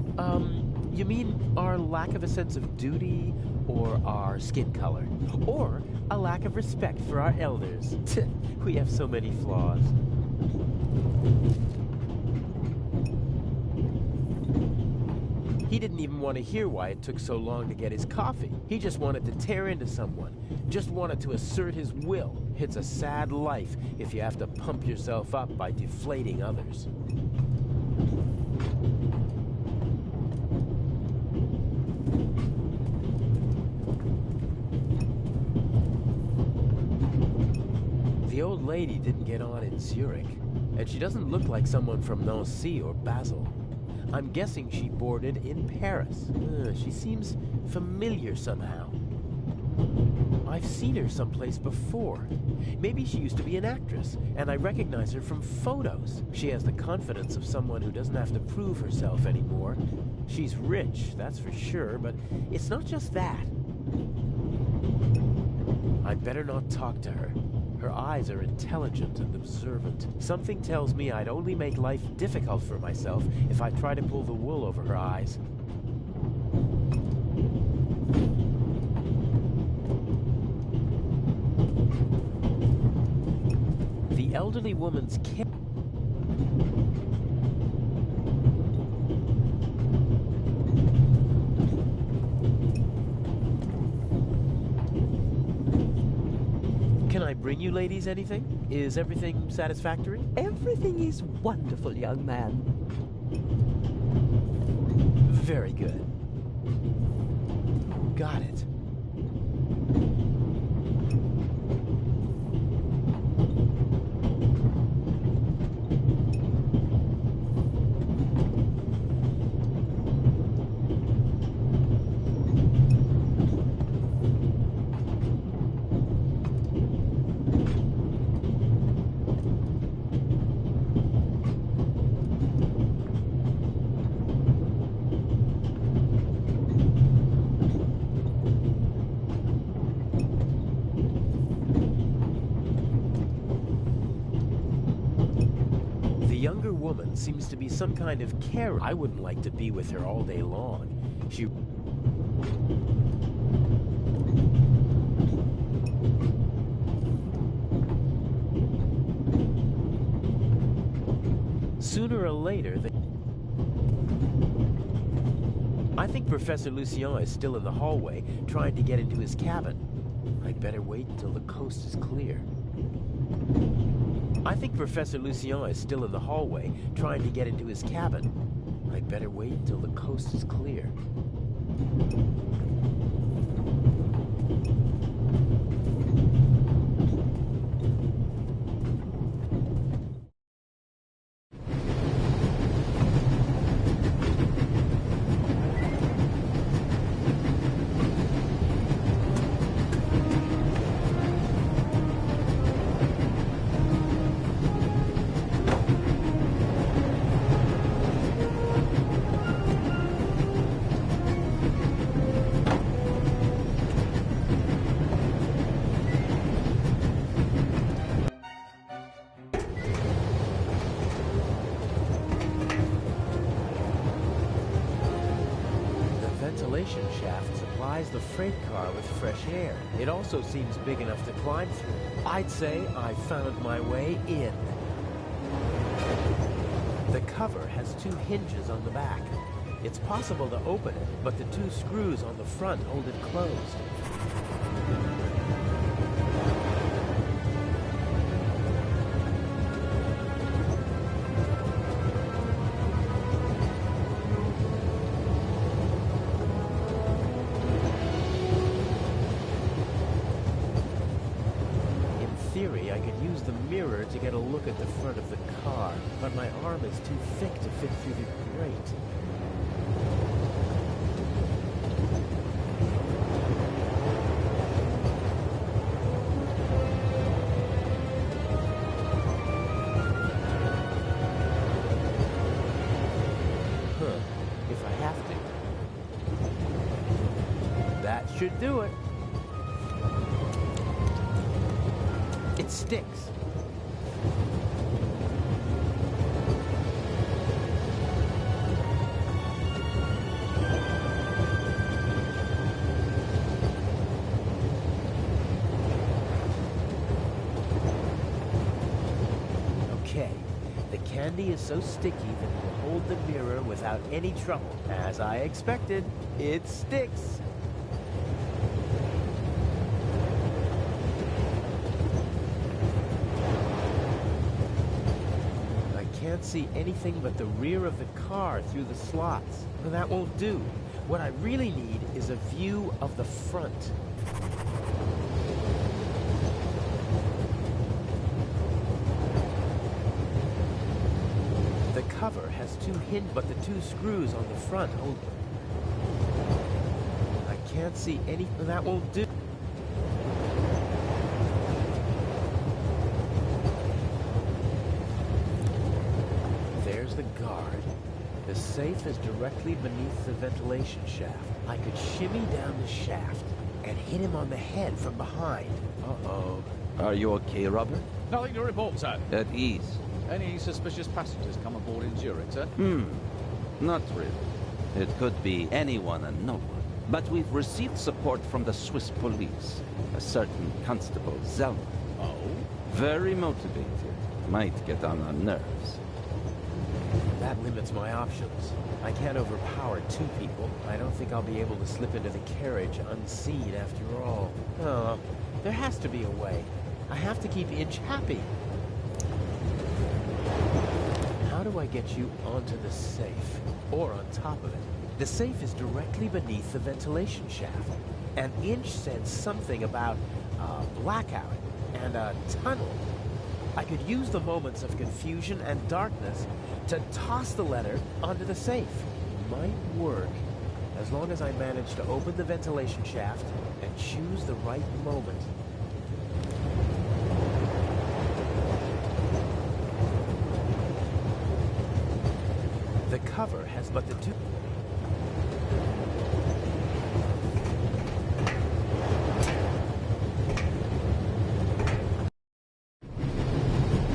[SPEAKER 11] You mean our lack of a sense of duty, or our skin color, or a lack of respect for our elders? We have so many flaws. He didn't even want to hear why it took so long to get his coffee. He just wanted to tear into someone, just wanted to assert his will. It's a sad life if you have to pump yourself up by deflating others. The old lady didn't get on in Zurich, and she doesn't look like someone from Nancy or Basel. I'm guessing she boarded in Paris. She seems familiar somehow. I've seen her someplace before. Maybe she used to be an actress, and I recognize her from photos. She has the confidence of someone who doesn't have to prove herself anymore. She's rich, that's for sure, but it's not just that. I'd better not talk to her. Her eyes are intelligent and observant. Something tells me I'd only make life difficult for myself if I try to pull the wool over her eyes. The elderly woman's care. Can I bring you ladies anything? Is everything satisfactory?
[SPEAKER 5] Everything is wonderful, young man.
[SPEAKER 11] Very good. Got it. Seems to be some kind of care. I wouldn't like to be with her all day long. She... Sooner or later, I think Professor Lucien is still in the hallway, trying to get into his cabin. I'd better wait until the coast is clear. I think Professor Lucien is still in the hallway, trying to get into his cabin. I'd better wait until the coast is clear. Shaft supplies the freight car with fresh air. It also seems big enough to climb through. I'd say I found my way in. The cover has 2 hinges on the back. It's possible to open it, but the 2 screws on the front hold it closed. To get a look at the front of the car, but my arm is too thick to fit through the grate. If I have to. That should do it. It sticks. candy is so sticky that it will hold the mirror without any trouble. As I expected, it sticks. I can't see anything but the rear of the car through the slots. Well, that won't do. What I really need is a view of the front. The cover has two hinges, but the two screws on the front hold. I can't see any. That won't do. There's the guard. The safe is directly beneath the ventilation shaft. I could shimmy down the shaft and hit him on the head from behind. Uh-oh.
[SPEAKER 4] Are you okay, Robert?
[SPEAKER 6] Nothing to report, sir.
[SPEAKER 4] At ease.
[SPEAKER 6] Any suspicious passengers come aboard in Zurich, sir?
[SPEAKER 4] Not really. It could be anyone and no one. But we've received support from the Swiss police. A certain Constable Zellner.
[SPEAKER 6] Oh?
[SPEAKER 4] Very motivated. Might get on our nerves.
[SPEAKER 11] That limits my options. I can't overpower two people. I don't think I'll be able to slip into the carriage unseen after all. Oh, there has to be a way. I have to keep Inch happy. How do I get you onto the safe? Or on top of it? The safe is directly beneath the ventilation shaft. And Inch said something about a blackout and a tunnel. I could use the moments of confusion and darkness to toss the letter onto the safe. Might work, as long as I manage to open the ventilation shaft and choose the right moment. The cover has but the two...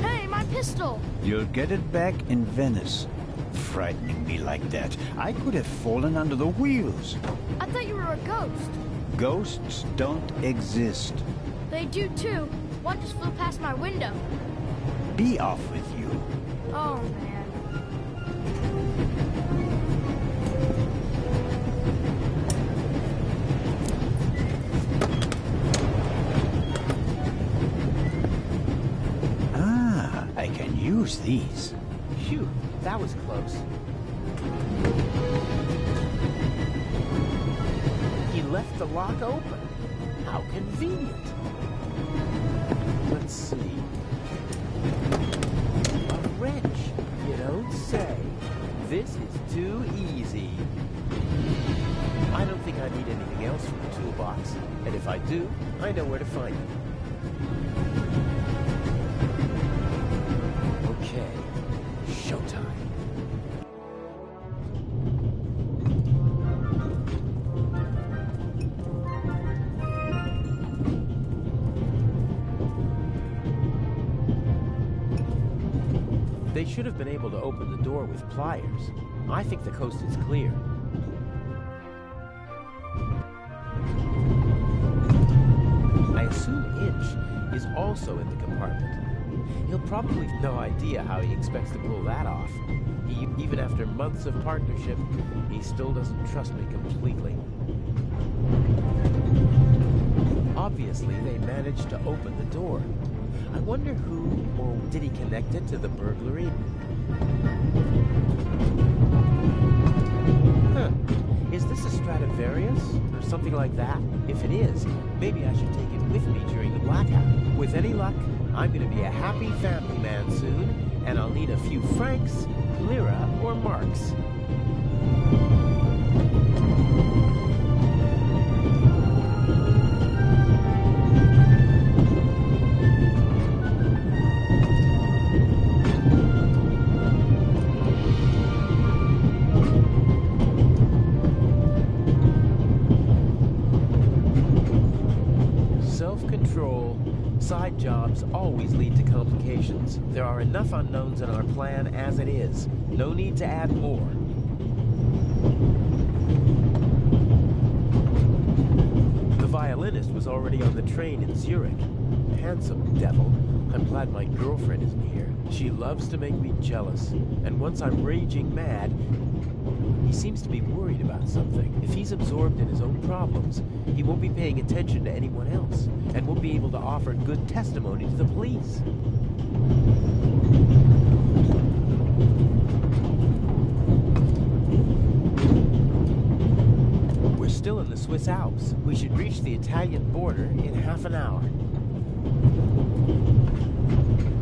[SPEAKER 10] Hey, my pistol!
[SPEAKER 2] You'll get it back in Venice. Frightening me like that. I could have fallen under the wheels.
[SPEAKER 10] I thought you were a ghost.
[SPEAKER 2] Ghosts don't exist.
[SPEAKER 10] They do too. One just flew past my window.
[SPEAKER 2] Be off with you.
[SPEAKER 10] Oh, man.
[SPEAKER 2] I can use these.
[SPEAKER 11] Phew, that was close. He left the lock open. How convenient. Let's see. A wrench. You don't say. This is too easy. I don't think I need anything else from the toolbox. And if I do, I know where to find it. Okay, showtime. They should have been able to open the door with pliers. I think the coast is clear. I assume Inch is also in the compartment. He'll probably have no idea how he expects to pull that off. Even after months of partnership, he still doesn't trust me completely. Obviously, they managed to open the door. I wonder who, or did he connect it to the burglary? Huh. Is this a Stradivarius, or something like that? If it is, maybe I should take it with me during the blackout. With any luck, I'm going to be a happy family man soon, and I'll need a few francs, lira, or marks. Self-control. Side jobs always lead to complications. There are enough unknowns in our plan as it is. No need to add more. The violinist was already on the train in Zurich. Handsome devil. I'm glad my girlfriend isn't here. She loves to make me jealous, and once I'm raging mad, he seems to be worried about something. If he's absorbed in his own problems, he won't be paying attention to anyone else, and won't be able to offer good testimony to the police. We're still in the Swiss Alps. We should reach the Italian border in half an hour.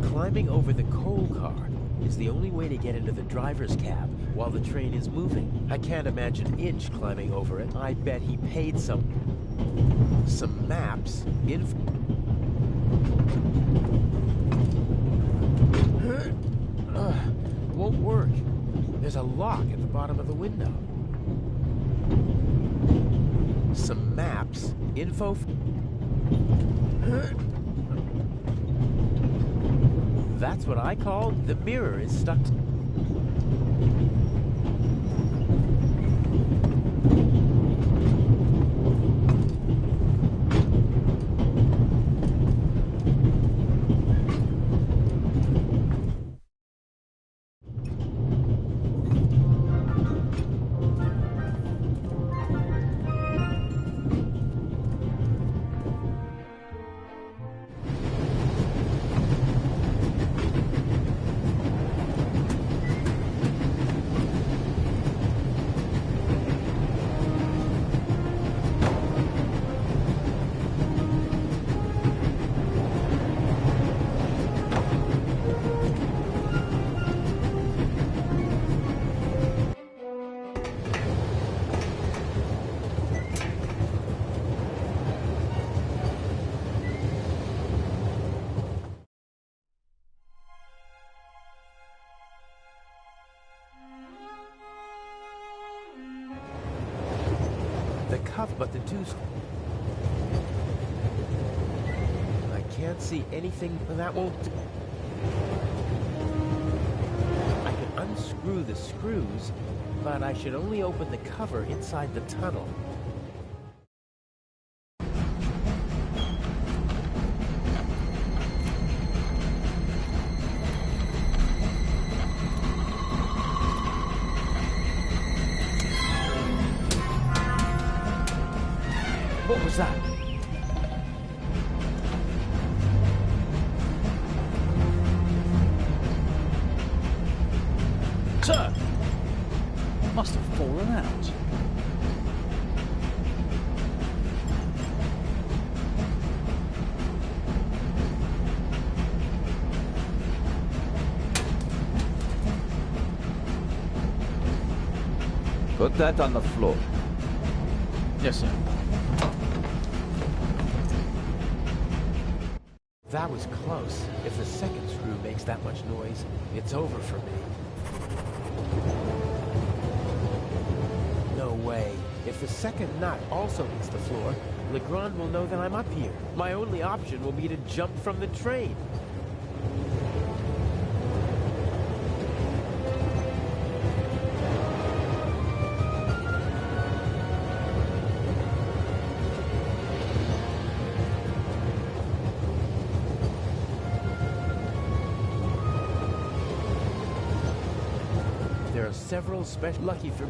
[SPEAKER 11] Climbing over the coal car is the only way to get into the driver's cab while the train is moving. I can't imagine Inch climbing over it. I bet he paid some maps in... Won't work. There's a lock at the bottom of the window. Some maps, info... That's what I call the mirror is stuck. But the two... I can't see anything that won't... I can unscrew the screws, but I should only open the cover inside the tunnel. What was that?
[SPEAKER 2] Sir! Must have fallen out.
[SPEAKER 4] Put that on the floor.
[SPEAKER 2] Yes, sir.
[SPEAKER 11] That was close. If the second screw makes that much noise, it's over for me. No way. If the second nut also hits the floor, Legrand will know that I'm up here. My only option will be to jump from the train. Several special... Lucky for...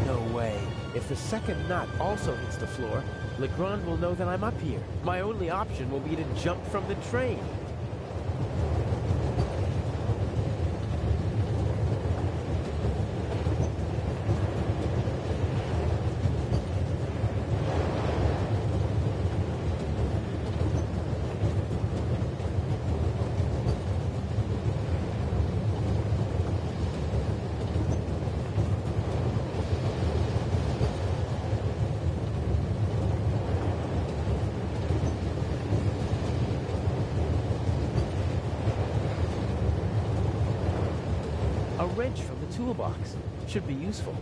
[SPEAKER 11] No way. If the second nut also hits the floor, Legrand will know that I'm up here. My only option will be to jump from the train. A wrench from the toolbox. Should be useful.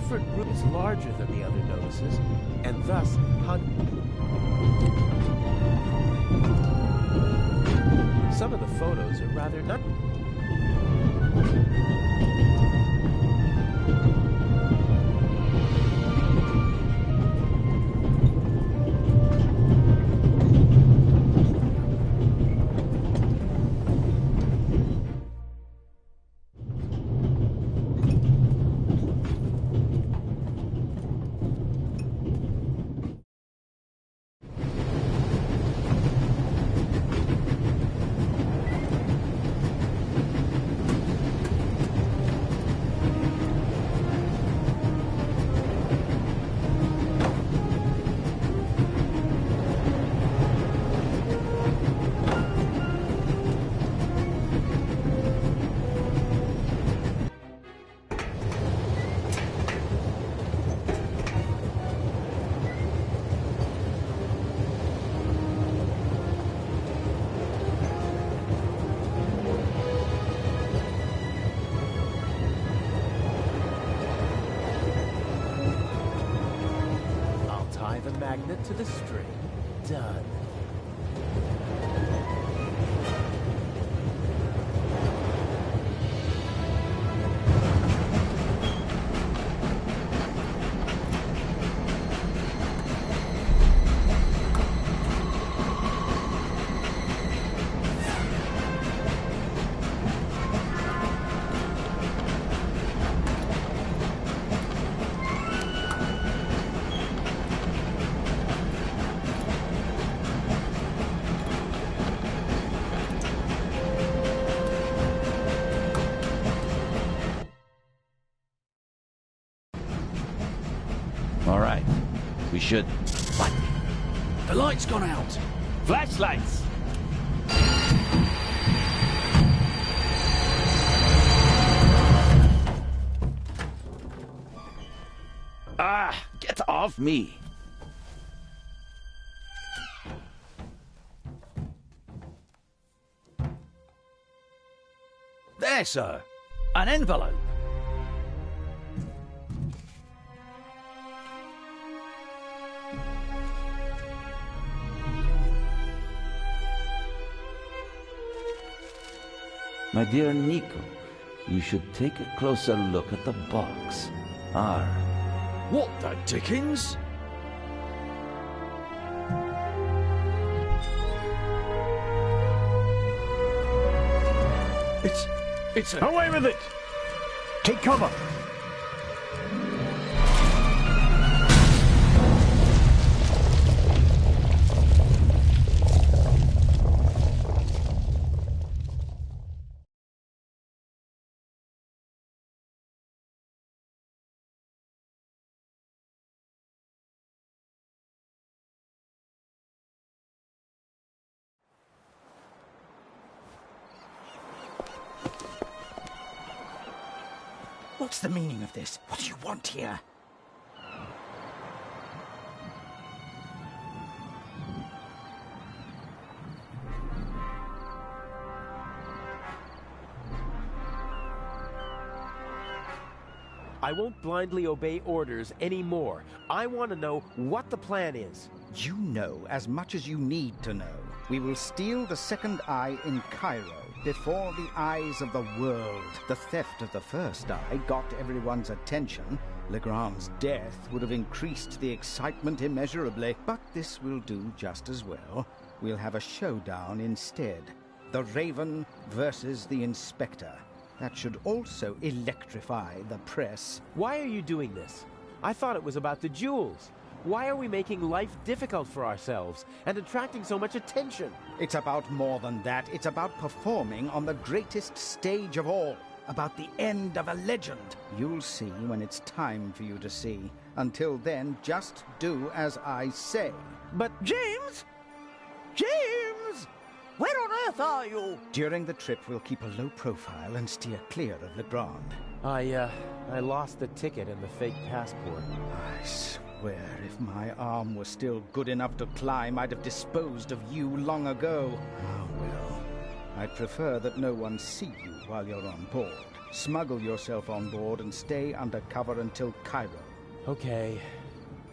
[SPEAKER 11] different room is larger than the other notices, and thus some of the photos are rather not. Magnet to the string. Done.
[SPEAKER 4] All right. We should...
[SPEAKER 15] What? The light's gone out.
[SPEAKER 4] Flashlights! Ah! Get off me!
[SPEAKER 15] There, sir. An envelope.
[SPEAKER 4] My dear Nico, you should take a closer look at the box. R.
[SPEAKER 15] What the dickens? It's a...
[SPEAKER 2] Away with it! Take cover!
[SPEAKER 8] What's the meaning of this? What do you want here?
[SPEAKER 11] I won't blindly obey orders anymore. I want to know what the plan is.
[SPEAKER 8] You know as much as you need to know. We will steal the second eye in Cairo before the eyes of the world. The theft of the first eye got everyone's attention. Legrand's death would have increased the excitement immeasurably. But this will do just as well. We'll have a showdown instead. The Raven versus the Inspector. That should also electrify the press.
[SPEAKER 11] Why are you doing this? I thought it was about the jewels. Why are we making life difficult for ourselves and attracting so much attention?
[SPEAKER 8] It's about more than that. It's about performing on the greatest stage of all. About the end of a legend. You'll see when it's time for you to see. Until then, just do as I say.
[SPEAKER 11] But
[SPEAKER 16] James? James! Where on earth are you?
[SPEAKER 8] During the trip, we'll keep a low profile and steer clear of Legrand.
[SPEAKER 11] I lost the ticket and the fake passport.
[SPEAKER 8] I swear, if my arm was still good enough to climb, I'd have disposed of you long ago. Oh, well. I'd prefer that no one see you while you're on board. Smuggle yourself on board and stay under cover until Cairo.
[SPEAKER 11] Okay.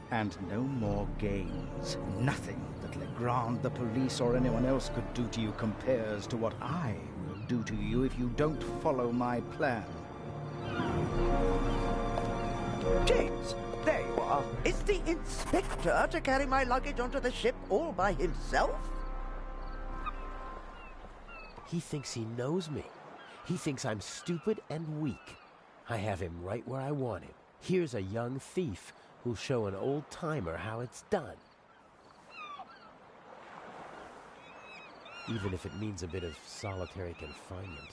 [SPEAKER 8] And no more games. Nothing that Legrand, the police, or anyone else could do to you compares to what I will do to you if you don't follow my plan.
[SPEAKER 16] James, there you are. Is the inspector to carry my luggage onto the ship all by himself?
[SPEAKER 11] He thinks he knows me. He thinks I'm stupid and weak. I have him right where I want him. Here's a young thief who'll show an old-timer how it's done. Even if it means a bit of solitary confinement.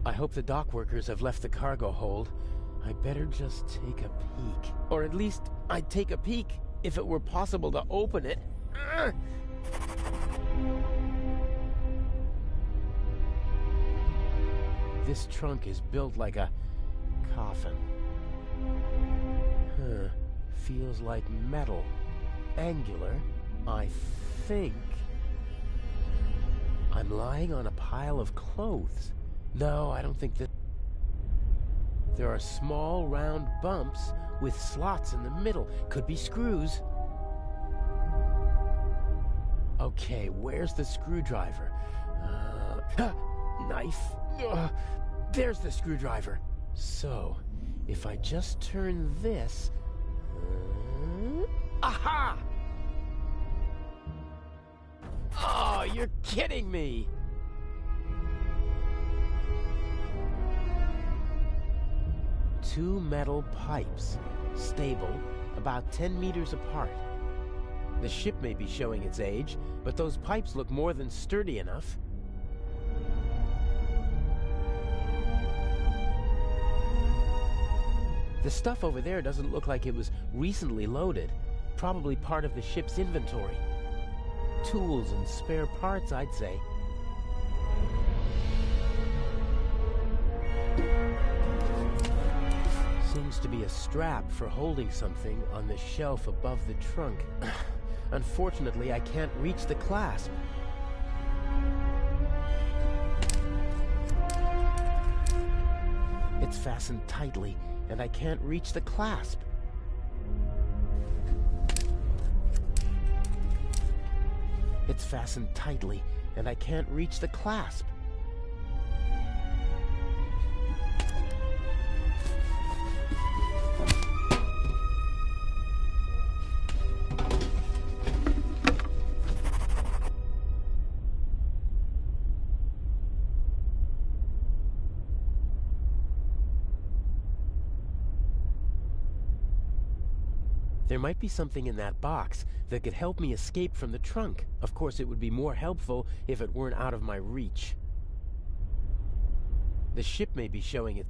[SPEAKER 11] I hope the dock workers have left the cargo hold. I better just take a peek. Or at least, I'd take a peek if it were possible to open it. This trunk is built like a coffin. Feels like metal. Angular, I think. I'm lying on a pile of clothes. No, I don't think that... There are small, round bumps with slots in the middle. Could be screws. Okay, where's the screwdriver? Knife. There's the screwdriver. So, if I just turn this... aha! Oh, you're kidding me! Two metal pipes, stable, about 10 meters apart. The ship may be showing its age, but those pipes look more than sturdy enough. The stuff over there doesn't look like it was recently loaded. Probably part of the ship's inventory. Tools and spare parts, I'd say. Seems to be a strap for holding something on the shelf above the trunk. Unfortunately, I can't reach the clasp. It's fastened tightly, and I can't reach the clasp. It's fastened tightly, and I can't reach the clasp. There might be something in that box that could help me escape from the trunk. Of course, it would be more helpful if it weren't out of my reach. The ship may be showing it.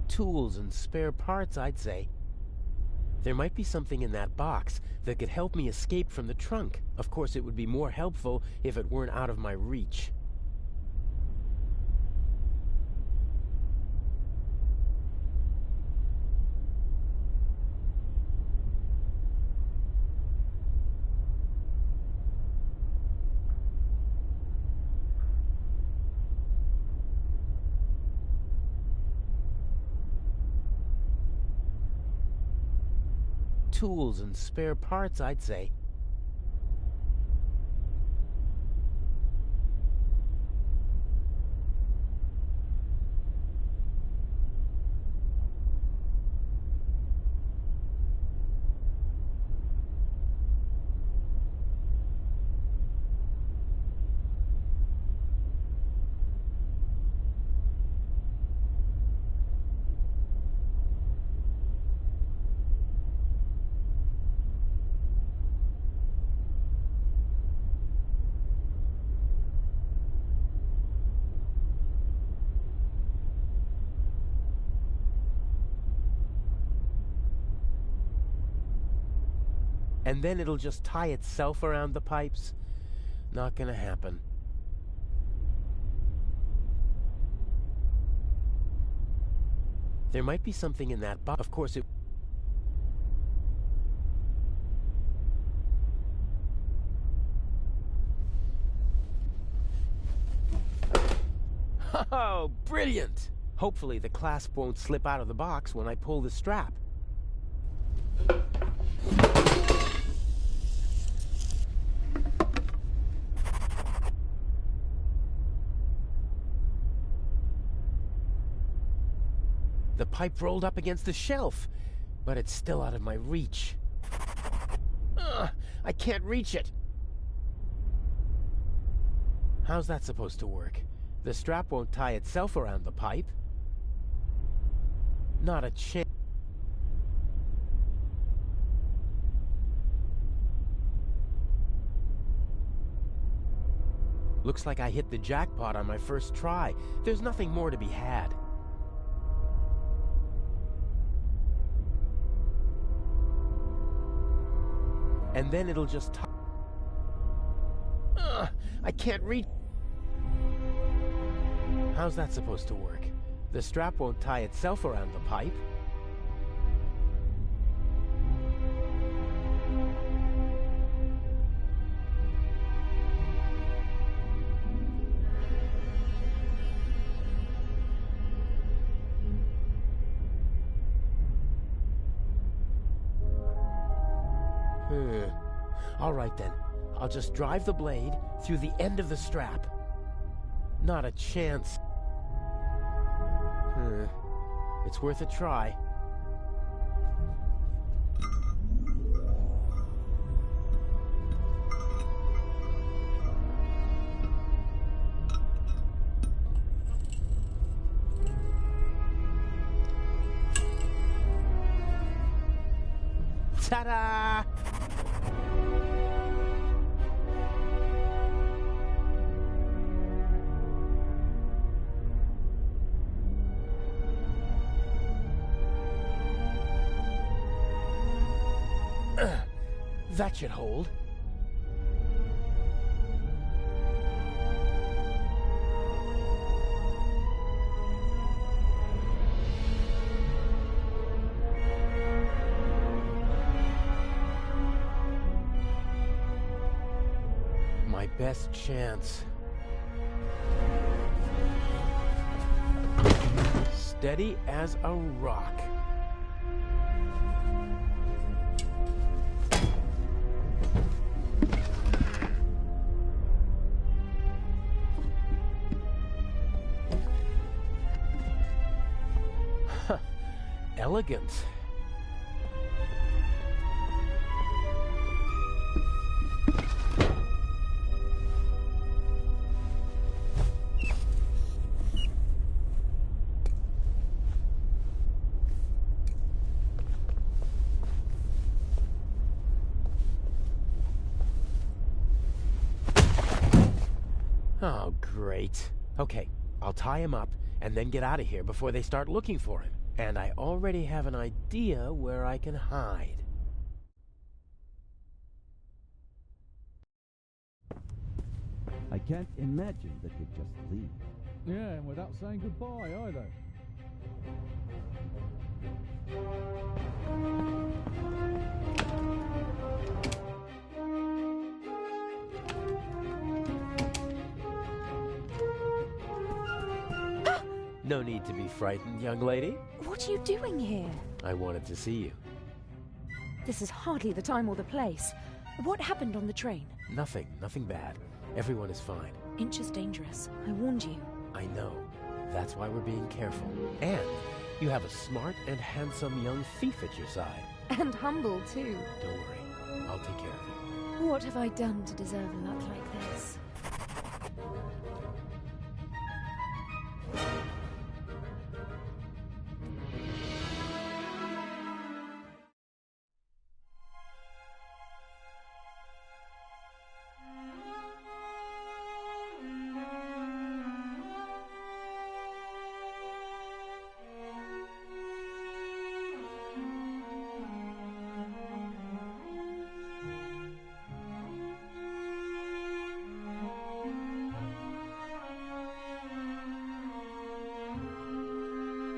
[SPEAKER 11] Tools and spare parts, I'd say. There might be something in that box that could help me escape from the trunk. Of course, it would be more helpful if it weren't out of my reach. Tools and spare parts, I'd say. And then it'll just tie itself around the pipes? Not gonna happen. There might be something in that box. Of course it... Oh, brilliant! Hopefully the clasp won't slip out of the box when I pull the strap. The pipe rolled up against the shelf, but it's still out of my reach. I can't reach it. How's that supposed to work? The strap won't tie itself around the pipe. Not a chance. Looks like I hit the jackpot on my first try. There's nothing more to be had. And then it'll just... I can't reach... How's that supposed to work? The strap won't tie itself around the pipe. All right then. I'll just drive the blade through the end of the strap. Not a chance. It's worth a try. Ta-da! That should hold. My best chance. Steady as a rock. Elegant. Oh, great. Okay, I'll tie him up and then get out of here before they start looking for him. And I already have an idea where I can hide.
[SPEAKER 17] I can't imagine that they'd just leave.
[SPEAKER 18] Yeah, and without saying goodbye either.
[SPEAKER 11] No need to be frightened, young lady.
[SPEAKER 19] What are you doing here?
[SPEAKER 11] I wanted to see you.
[SPEAKER 19] This is hardly the time or the place. What happened on the train?
[SPEAKER 11] Nothing bad. Everyone is fine.
[SPEAKER 19] Inch is dangerous. I warned you.
[SPEAKER 11] I know. That's why we're being careful. And you have a smart and handsome young thief at your side.
[SPEAKER 19] And humble, too.
[SPEAKER 11] Don't worry. I'll take care of you.
[SPEAKER 19] What have I done to deserve a luck like this?